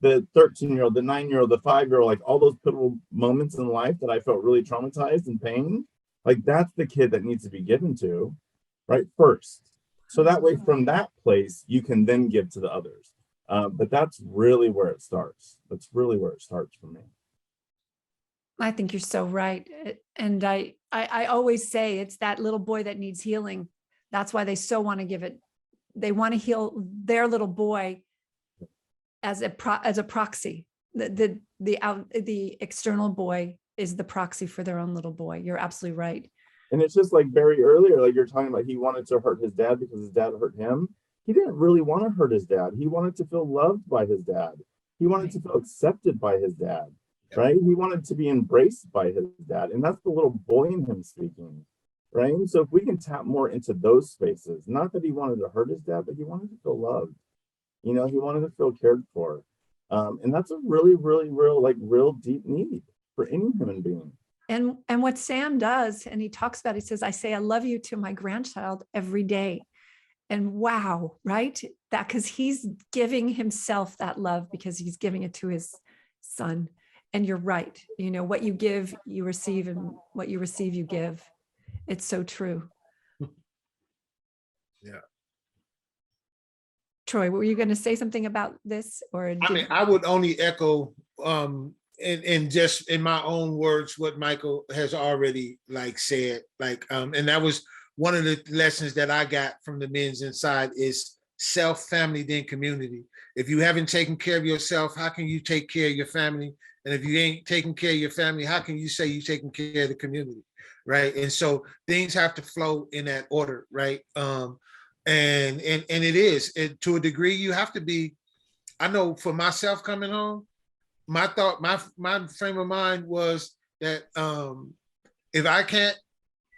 the 13-year-old, the 9-year-old, the 5-year-old, like all those pivotal moments in life that I felt really traumatized and pain, like that's the kid that needs to be given to, right, first. So that way, from that place, you can then give to the others. But that's really where it starts. That's really where it starts for me. I think you're so right. And I always say it's that little boy that needs healing. That's why they so want to give it. They want to heal their little boy as a proxy. The external boy is the proxy for their own little boy. You're absolutely right. And it's just like Barry earlier, like you're talking about, he wanted to hurt his dad because his dad hurt him. He didn't really want to hurt his dad. He wanted to feel loved by his dad. He wanted to feel accepted by his dad, right? He wanted to be embraced by his dad. And that's the little boy in him speaking, right? And so if we can tap more into those spaces, not that he wanted to hurt his dad, but he wanted to feel loved. He wanted to feel cared for. And that's a really, really, real deep need for any human being. And what Sam does, and he talks about, he says, I say I love you to my grandchild every day. And wow, right? That, because he's giving himself that love because he's giving it to his son. And you're right. You know, what you give, you receive, and what you receive, you give. It's so true. Yeah. Troy, were you going to say something about this? Or I mean, I would only echo in just in my own words what Michael has already like said. Like and that was one of the lessons that I got from the men's inside is self, family, then community. If you haven't taken care of yourself, how can you take care of your family? And if you ain't taking care of your family, how can you say you're taking care of the community? Right. And so things have to flow in that order, right? And it is to a degree. You have to be. I know for myself coming home, my thought, my frame of mind was that if I can't,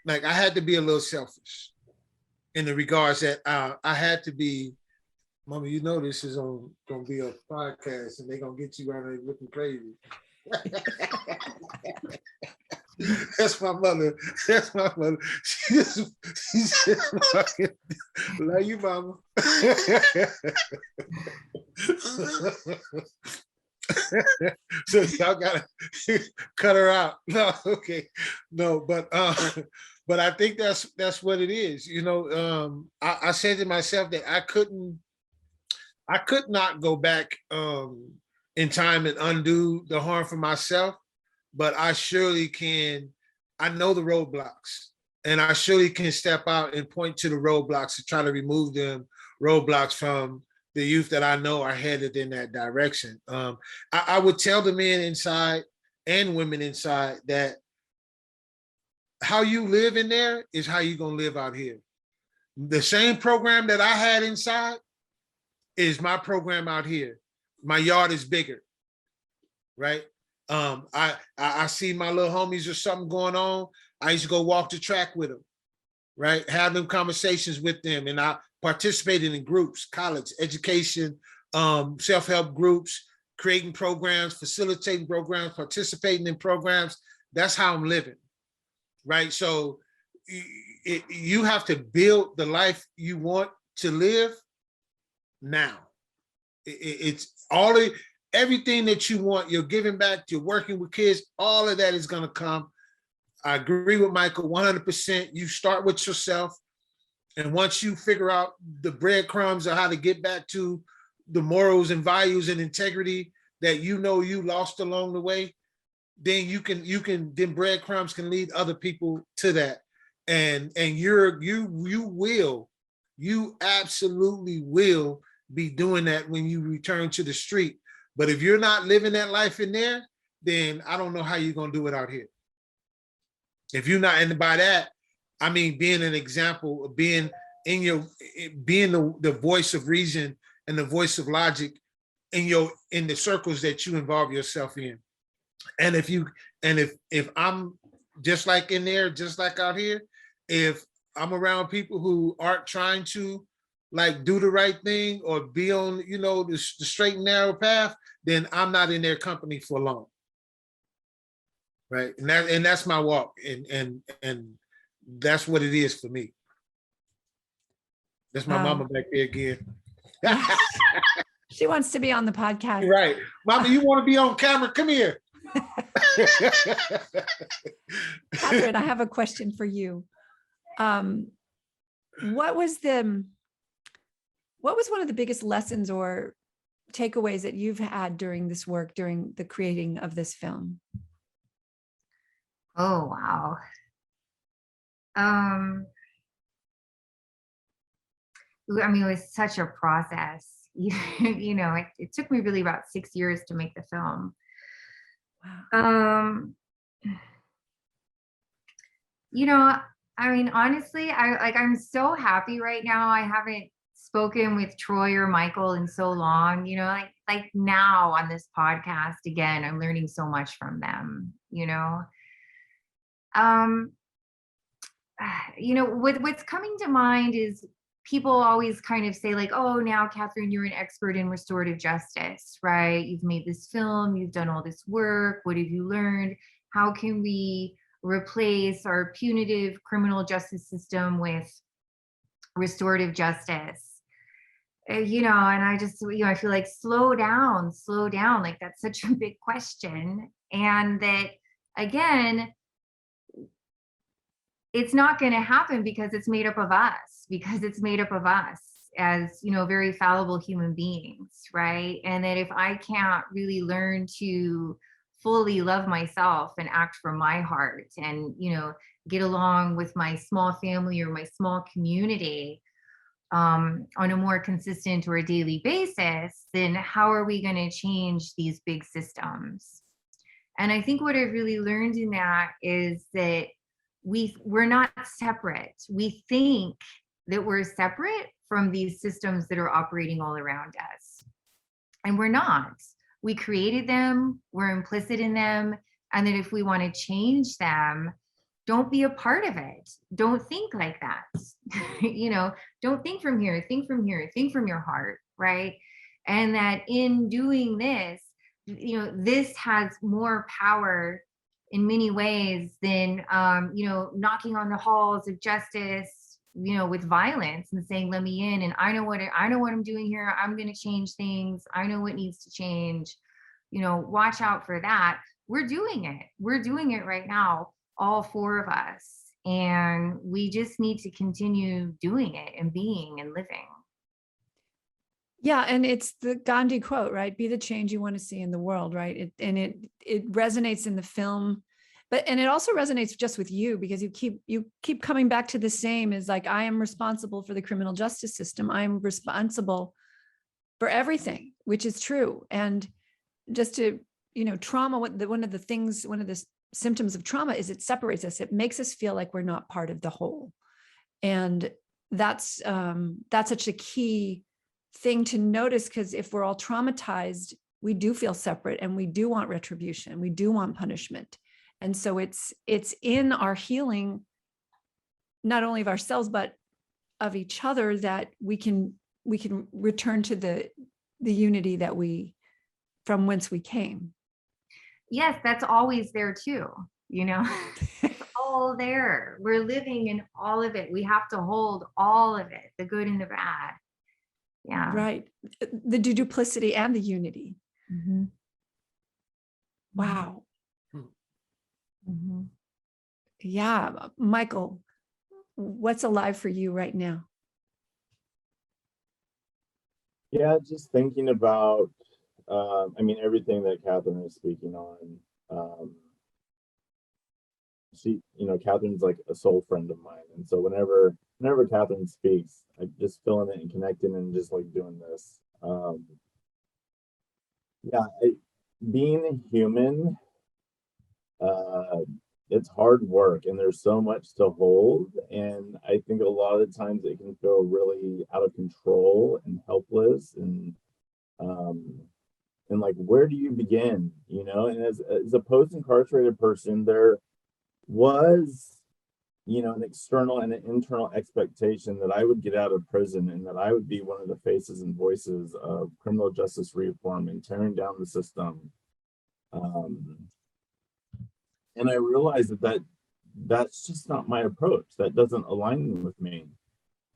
like, I had to be a little selfish in the regards that I had to be. Mama, you know this is gonna be a podcast, and they're gonna get you out there looking crazy. That's my mother. That's my mother. She's fucking love you, mama. So y'all gotta cut her out. No, okay, no, but I think that's what it is. You know, I said to myself that I could not go back in time and undo the harm for myself, but I surely can. I know the roadblocks, and I surely can step out and point to the roadblocks to try to remove them roadblocks from the youth that I know are headed in that direction. I would tell the men inside and women inside that how you live in there is how you're gonna live out here. The same program that I had inside is my program out here. My yard is bigger, right? I see my little homies or something going on. I used to go walk the track with them, right? Have them conversations with them, and I participated in groups, college, education, self-help groups, creating programs, facilitating programs, participating in programs. That's how I'm living, right? So you have to build the life you want to live now. It's all of everything that you want, you're giving back, you're working with kids, all of that is going to come. I agree with Michael 100%. You start with yourself. And once you figure out the breadcrumbs of how to get back to the morals and values and integrity that you know you lost along the way, then then breadcrumbs can lead other people to that. And you absolutely will be doing that when you return to the street. But if you're not living that life in there, then I don't know how you're gonna do it out here. If you're not, and by that, I mean being an example of being the voice of reason and the voice of logic in the circles that you involve yourself in. And if I'm just like in there, just like out here, if I'm around people who aren't trying to like do the right thing or be on, the straight and narrow path, then I'm not in their company for long. Right. And that's my walk. And that's what it is for me. That's my mama back there again. She wants to be on the podcast. Right. Mama, you want to be on camera? Come here. Katherin, I have a question for you. What was one of the biggest lessons or takeaways that you've had during this work, during the creating of this film? Oh, wow. I mean, it was such a process. It took me really about 6 years to make the film. Wow. I mean, honestly, I'm so happy right now. I haven't spoken with Troy or Michael in so long, like now on this podcast again, I'm learning so much from them, what's coming to mind is people always kind of say like, oh, now Katherin, you're an expert in restorative justice, right? You've made this film, you've done all this work. What have you learned? How can we replace our punitive criminal justice system with restorative justice? You know, and I just, you know, I feel like slow down, like that's such a big question. And that again, it's not going to happen because it's made up of us, as, you know, very fallible human beings, right? And that if I can't really learn to fully love myself and act from my heart and, you know, get along with my small family or my small community on a more consistent or a daily basis, then how are we going to change these big systems? And I think what I've really learned in that is that we're not separate. We think that we're separate from these systems that are operating all around us. And we're not. We created them, we're implicit in them, and that if we want to change them, don't be a part of it. Don't think like that. You know, don't think from here, think from here, think from your heart, right? And that in doing this, you know, this has more power in many ways than, you know, knocking on the halls of justice, you know, with violence and saying, let me in. And I know what I'm doing here. I'm going to change things. I know what needs to change. You know, watch out for that. We're doing it. We're doing it right now, all four of us. And we just need to continue doing it and being and living. Yeah, and it's the Gandhi quote, right? Be the change you want to see in the world, right? It resonates in the film, and it also resonates just with you because you keep coming back to the same as like, I am responsible for the criminal justice system. I'm responsible for everything, which is true. And just to, you know, trauma, one of the symptoms of trauma is it separates us. It makes us feel like we're not part of the whole. And that's such a key thing to notice, because if we're all traumatized, we do feel separate and we do want retribution. We do want punishment. And so it's in our healing, not only of ourselves, but of each other, that we can return to the unity that from whence we came. Yes, that's always there too, you know. It's all there. We're living in all of it. We have to hold all of it, the good and the bad. Yeah. Right. The duplicity and the unity. Mm-hmm. Wow. Mm-hmm. Yeah. Michael, what's alive for you right now? Yeah, just thinking about, I mean, everything that Katherin is speaking on. She, you know, Katherin's like a soul friend of mine. And so whenever Katherin speaks, I'm just feeling it and connecting and just like doing this. Being a human, it's hard work and there's so much to hold. And I think a lot of the times it can feel really out of control and helpless and like, where do you begin? You know, and as a post-incarcerated person, there was, you know, an external and an internal expectation that I would get out of prison and that I would be one of the faces and voices of criminal justice reform and tearing down the system. And I realized that's just not my approach. That doesn't align with me.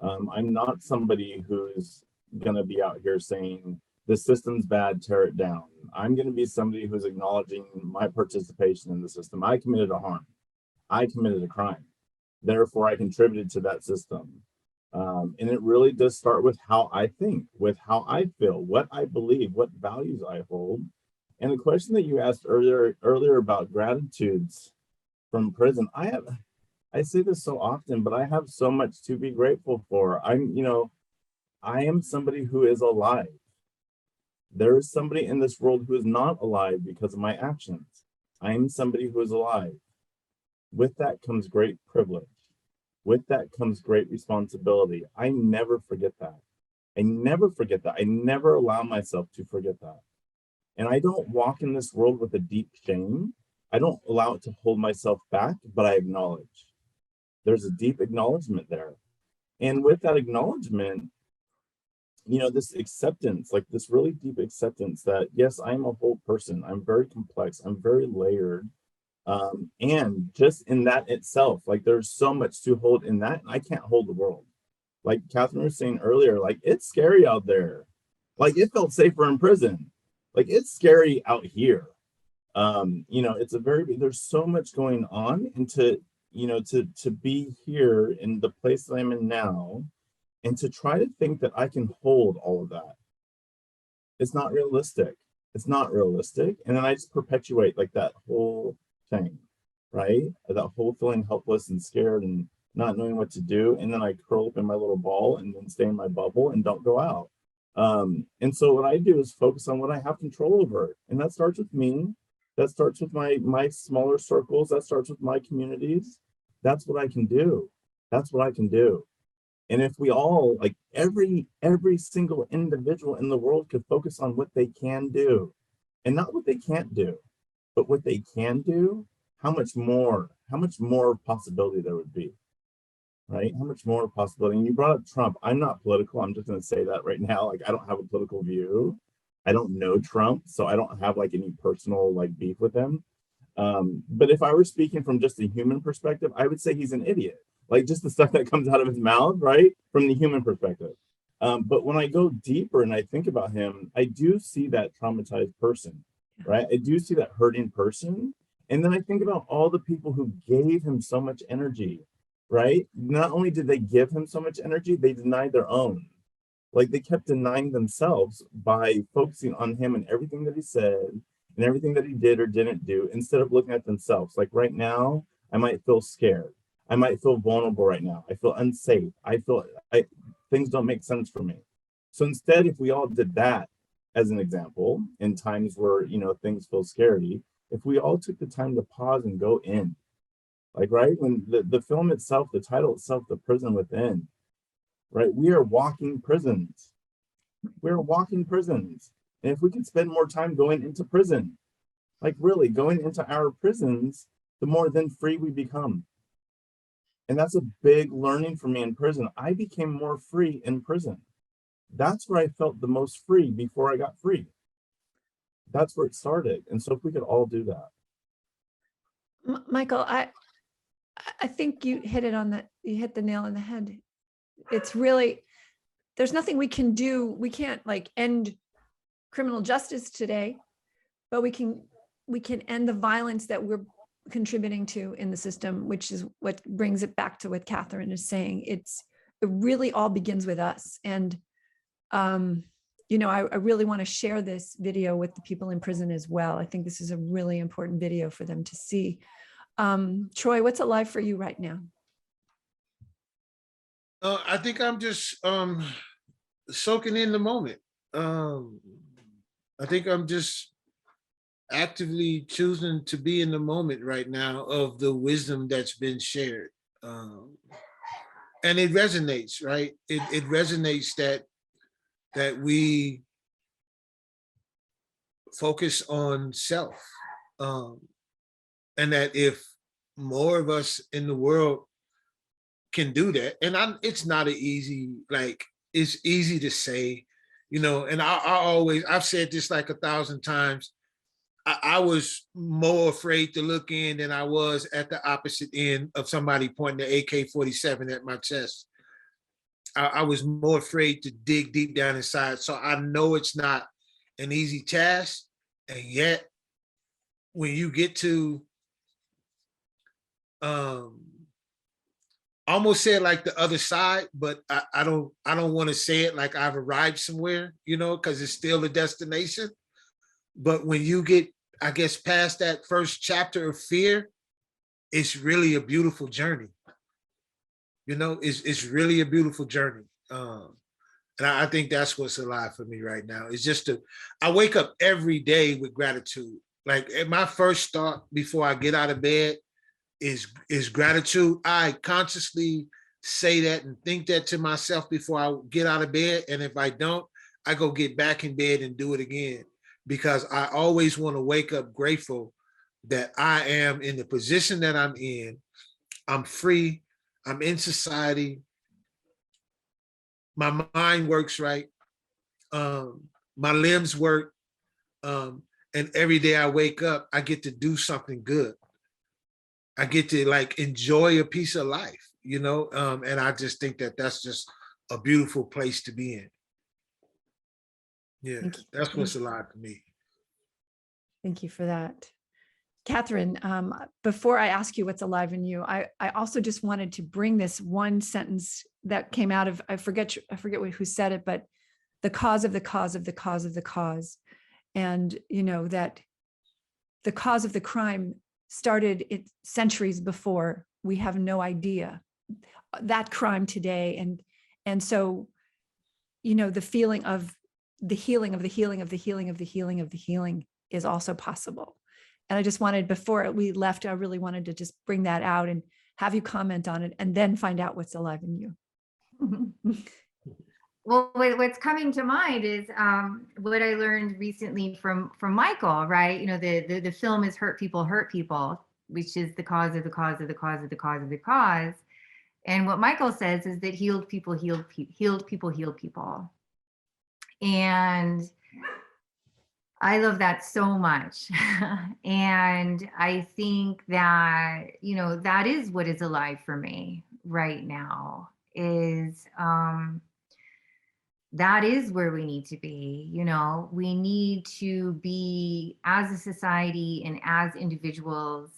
I'm not somebody who's going to be out here saying, the system's bad, tear it down. I'm going to be somebody who's acknowledging my participation in the system. I committed a harm. I committed a crime. Therefore, I contributed to that system. And it really does start with how I think, with how I feel, what I believe, what values I hold. And the question that you asked earlier about gratitudes from prison, I say this so often, but I have so much to be grateful for. I am somebody who is alive. There is somebody in this world who is not alive because of my actions. I am somebody who is alive. With that comes great privilege. With that comes great responsibility. I never forget that. I never forget that. I never allow myself to forget that. And I don't walk in this world with a deep shame. I don't allow it to hold myself back, but I acknowledge. There's a deep acknowledgement there. And with that acknowledgement, you know, this acceptance, like this really deep acceptance that, yes, I'm a whole person. I'm very complex. I'm very layered. And just in that itself, like there's so much to hold in that. And I can't hold the world. Like Katherin was saying earlier, like it's scary out there. Like it felt safer in prison. Like it's scary out here. You know, it's a very, there's so much going on, and to, you know, to be here in the place that I'm in now, and to try to think that I can hold all of that. It's not realistic. It's not realistic. And then I just perpetuate like that whole thing, right? That whole feeling helpless and scared and not knowing what to do. And then I curl up in my little ball and then stay in my bubble and don't go out. And so what I do is focus on what I have control over. And that starts with me. That starts with my smaller circles. That starts with my communities. That's what I can do. That's what I can do. And if we all, like every single individual in the world, could focus on what they can do and not what they can't do, but what they can do, how much more possibility there would be, right? How much more possibility. And you brought up Trump. I'm not political. I'm just going to say that right now. Like, I don't have a political view. I don't know Trump, so I don't have like any personal like beef with him. But if I were speaking from just a human perspective, I would say he's an idiot. Like just the stuff that comes out of his mouth, right? From the human perspective. But when I go deeper and I think about him, I do see that traumatized person, right? I do see that hurting person. And then I think about all the people who gave him so much energy, right? Not only did they give him so much energy, they denied their own. Like they kept denying themselves by focusing on him and everything that he said and everything that he did or didn't do, instead of looking at themselves. Like right now, I might feel scared. I might feel vulnerable right now. I feel unsafe. Things don't make sense for me. So instead, if we all did that as an example, in times where, you know, things feel scary, if we all took the time to pause and go in, like, right, when the film itself, the title itself, The Prison Within, right, we are walking prisons. We're walking prisons. And if we could spend more time going into prison, like really going into our prisons, the more then free we become. And that's a big learning for me in prison. I became more free in prison. That's where I felt the most free before I got free. That's where it started. And so if we could all do that. Michael, I think you hit the nail on the head. It's really, there's nothing we can do. We can't like end criminal justice today, but we can end the violence that we're contributing to in the system, which is what brings it back to what Katherin is saying. It really all begins with us. And, you know, I really want to share this video with the people in prison as well. I think this is a really important video for them to see. Troy, what's alive for you right now? I think I'm just soaking in the moment. I think I'm just actively choosing to be in the moment right now of the wisdom that's been shared. And it resonates, right? It resonates that we focus on self. And that if more of us in the world can do that, and it's not an easy, like, it's easy to say, you know, and I've said this like 1,000 times, I was more afraid to look in than I was at the opposite end of somebody pointing the AK-47 at my chest. I was more afraid to dig deep down inside. So I know it's not an easy task. And yet, when you get to, almost say it like the other side, but I don't want to say it like I've arrived somewhere, you know, because it's still a destination. But when you get, I guess, past that first chapter of fear, it's really a beautiful journey. You know, it's really a beautiful journey. And I think that's what's alive for me right now. It's just I wake up every day with gratitude. Like my first thought before I get out of bed is gratitude. I consciously say that and think that to myself before I get out of bed. And if I don't, I go get back in bed and do it again. Because I always want to wake up grateful that I am in the position that I'm in. I'm free. I'm in society. my mind works right, my limbs work, and every day I wake up, I get to do something good. I get to like enjoy a piece of life, you know, and I just think that that's just a beautiful place to be in. Yeah, Thank you. that's what's alive to me. Thank you for that. Katherin, before I ask you what's alive in you, I also just wanted to bring this one sentence that came out of, I forget who said it, but the cause of the cause of the cause of the cause. And, you know, that the cause of the crime started centuries before. We have no idea that crime today. And so, you know, the feeling of the healing of the healing of the healing of the healing of the healing is also possible. And I just wanted, before we left, I really wanted to just bring that out and have you comment on it and then find out what's alive in you. Well, what's coming to mind is what I learned recently from Michael, right? You know, the film is hurt people, which is the cause of the cause of the cause of the cause of the cause. And what Michael says is that healed people heal people. And I love that so much. And I think that, you know, that is what is alive for me right now, is that is where we need to be. You know, we need to be, as a society and as individuals,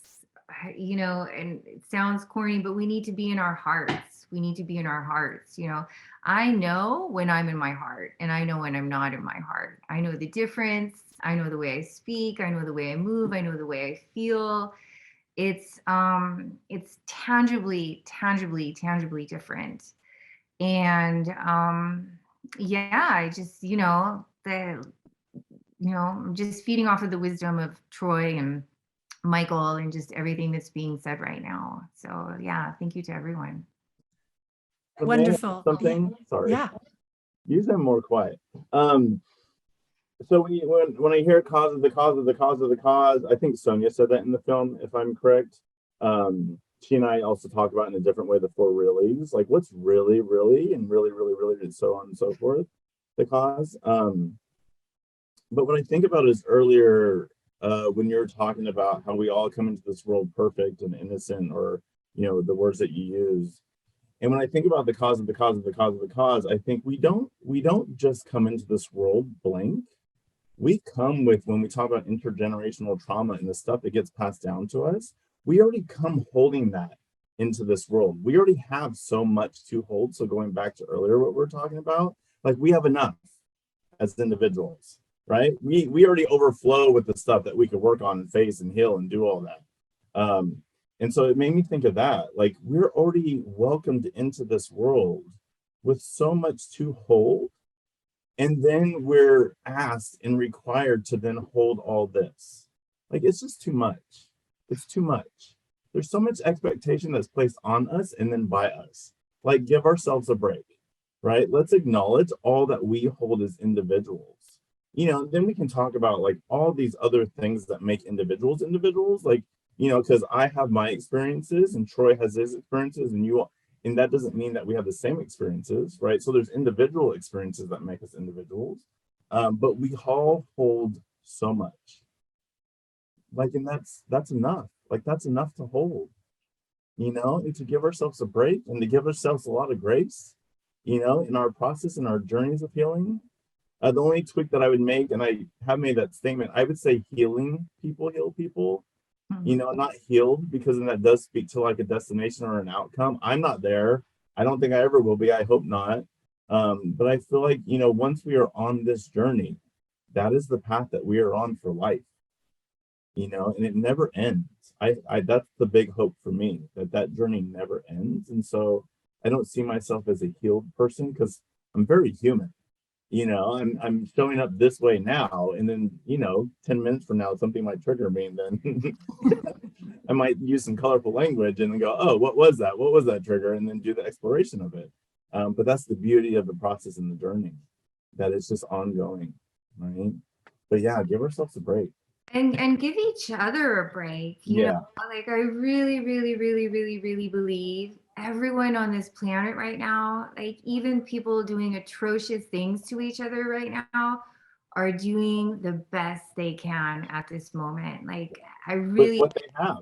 you know, and it sounds corny, but we need to be in our hearts. We need to be in our hearts. You know, I know when I'm in my heart and I know when I'm not in my heart. I know the difference. I know the way I speak. I know the way I move. I know the way I feel. It's tangibly different. And yeah, I just, you know, I'm just feeding off of the wisdom of Troy and Michael and just everything that's being said right now. So yeah, thank you to everyone. Wonderful. Something, sorry. Yeah. Usually I'm more quiet. So when I hear cause of the cause of the cause of the cause, I think Sonia said that in the film, if I'm correct. She and I also talk about in a different way the four reallys, like what's really, really, and really, really, really, and so on and so forth, the cause. But what I think about is earlier, when you're talking about how we all come into this world perfect and innocent, or, you know, the words that you use. And when I think about the cause of the cause of the cause of the cause, I think we don't just come into this world blank. We come with, when we talk about intergenerational trauma and the stuff that gets passed down to us, we already come holding that into this world. We already have so much to hold. So going back to earlier, what we're talking about, like we have enough as individuals, right? We already overflow with the stuff that we could work on and face and heal and do all that. And so it made me think of that. Like we're already welcomed into this world with so much to hold. And then we're asked and required to then hold all this. Like, it's just too much. It's too much. There's so much expectation that's placed on us and then by us. Like, give ourselves a break, right? Let's acknowledge all that we hold as individuals. You know, then we can talk about like all these other things that make individuals, like, you know, because I have my experiences and Troy has his experiences and you all. And that doesn't mean that we have the same experiences, right? So there's individual experiences that make us individuals, but we all hold so much. Like, and that's enough. Like, that's enough to hold, you know, and to give ourselves a break and to give ourselves a lot of grace, you know, in our process, in our journeys of healing. The only tweak that I would make, and I have made that statement, I would say healing people heal people. You know, not healed, because then that does speak to like a destination or an outcome. I'm not there. I don't think I ever will be. I hope not. But I feel like, you know, once we are on this journey, that is the path that we are on for life, you know, and it never ends. I that's the big hope for me, that journey never ends. And so I don't see myself as a healed person because I'm very human. You know, I'm showing up this way now, and then, you know, 10 minutes from now, something might trigger me, and then I might use some colorful language and then go, oh, what was that? What was that trigger? And then do the exploration of it. But that's the beauty of the process and the journey, that it's just ongoing, right? But yeah, give ourselves a break. And give each other a break. You know, like I really believe everyone on this planet right now, like even people doing atrocious things to each other right now, are doing the best they can at this moment. Like I with really, what they have.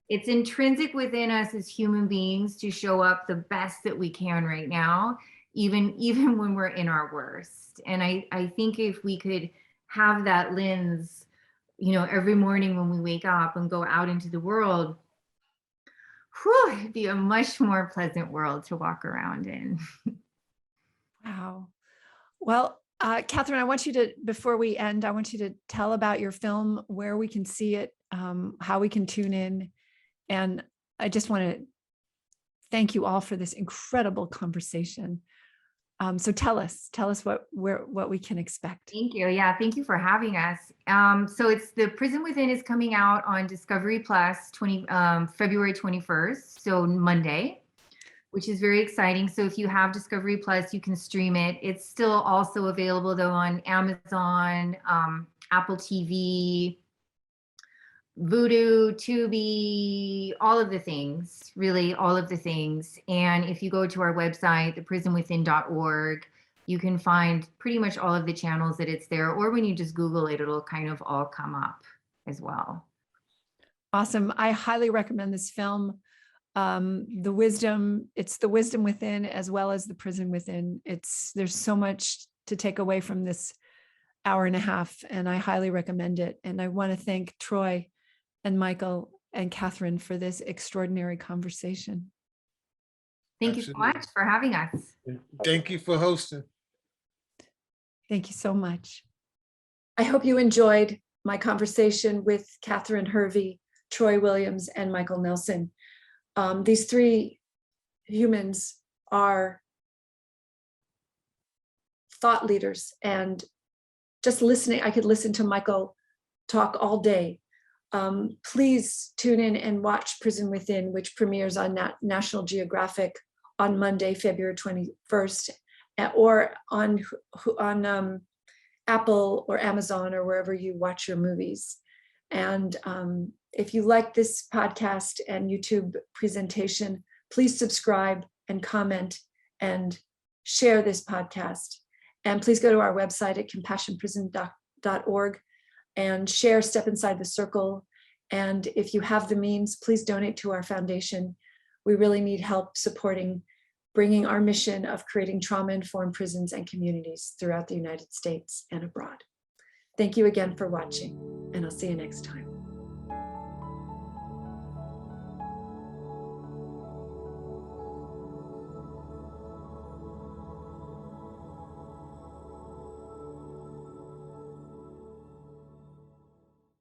it's intrinsic within us as human beings to show up the best that we can right now, even when we're in our worst. And I think if we could have that lens, you know, every morning when we wake up and go out into the world, whew, it'd be a much more pleasant world to walk around in. Wow. Well, Katherin, I want you to, before we end, I want you to tell about your film, where we can see it, how we can tune in. And I just want to thank you all for this incredible conversation. So tell us what we can expect. Thank you. Yeah, thank you for having us. So it's The Prison Within is coming out on Discovery Plus February 21st, so Monday, which is very exciting. So if you have Discovery Plus, you can stream it. It's still also available though on Amazon, Apple TV, VOODOO, Tubi, all of the things, really all of the things. And if you go to our website, theprisonwithin.org, you can find pretty much all of the channels that it's there, or when you just Google it, it'll kind of all come up as well. Awesome. I highly recommend this film. It's the wisdom within as well as the prison within. There's so much to take away from this hour and a half, and I highly recommend it. And I want to thank Troy and Michael and Katherin for this extraordinary conversation. Thank you so much for having us. Thank you for hosting. Thank you so much. I hope you enjoyed my conversation with Katherin Hervey, Troy Williams, and Michael Nelson. These three humans are thought leaders, and just listening, I could listen to Michael talk all day. Please tune in and watch Prison Within, which premieres on National Geographic on Monday, February 21st, or on Apple or Amazon or wherever you watch your movies. And if you like this podcast and YouTube presentation, please subscribe and comment and share this podcast. And please go to our website at compassionprison.org and share Step Inside the Circle. And if you have the means, please donate to our foundation. We really need help supporting bringing our mission of creating trauma-informed prisons and communities throughout the United States and abroad. Thank you again for watching, and I'll see you next time.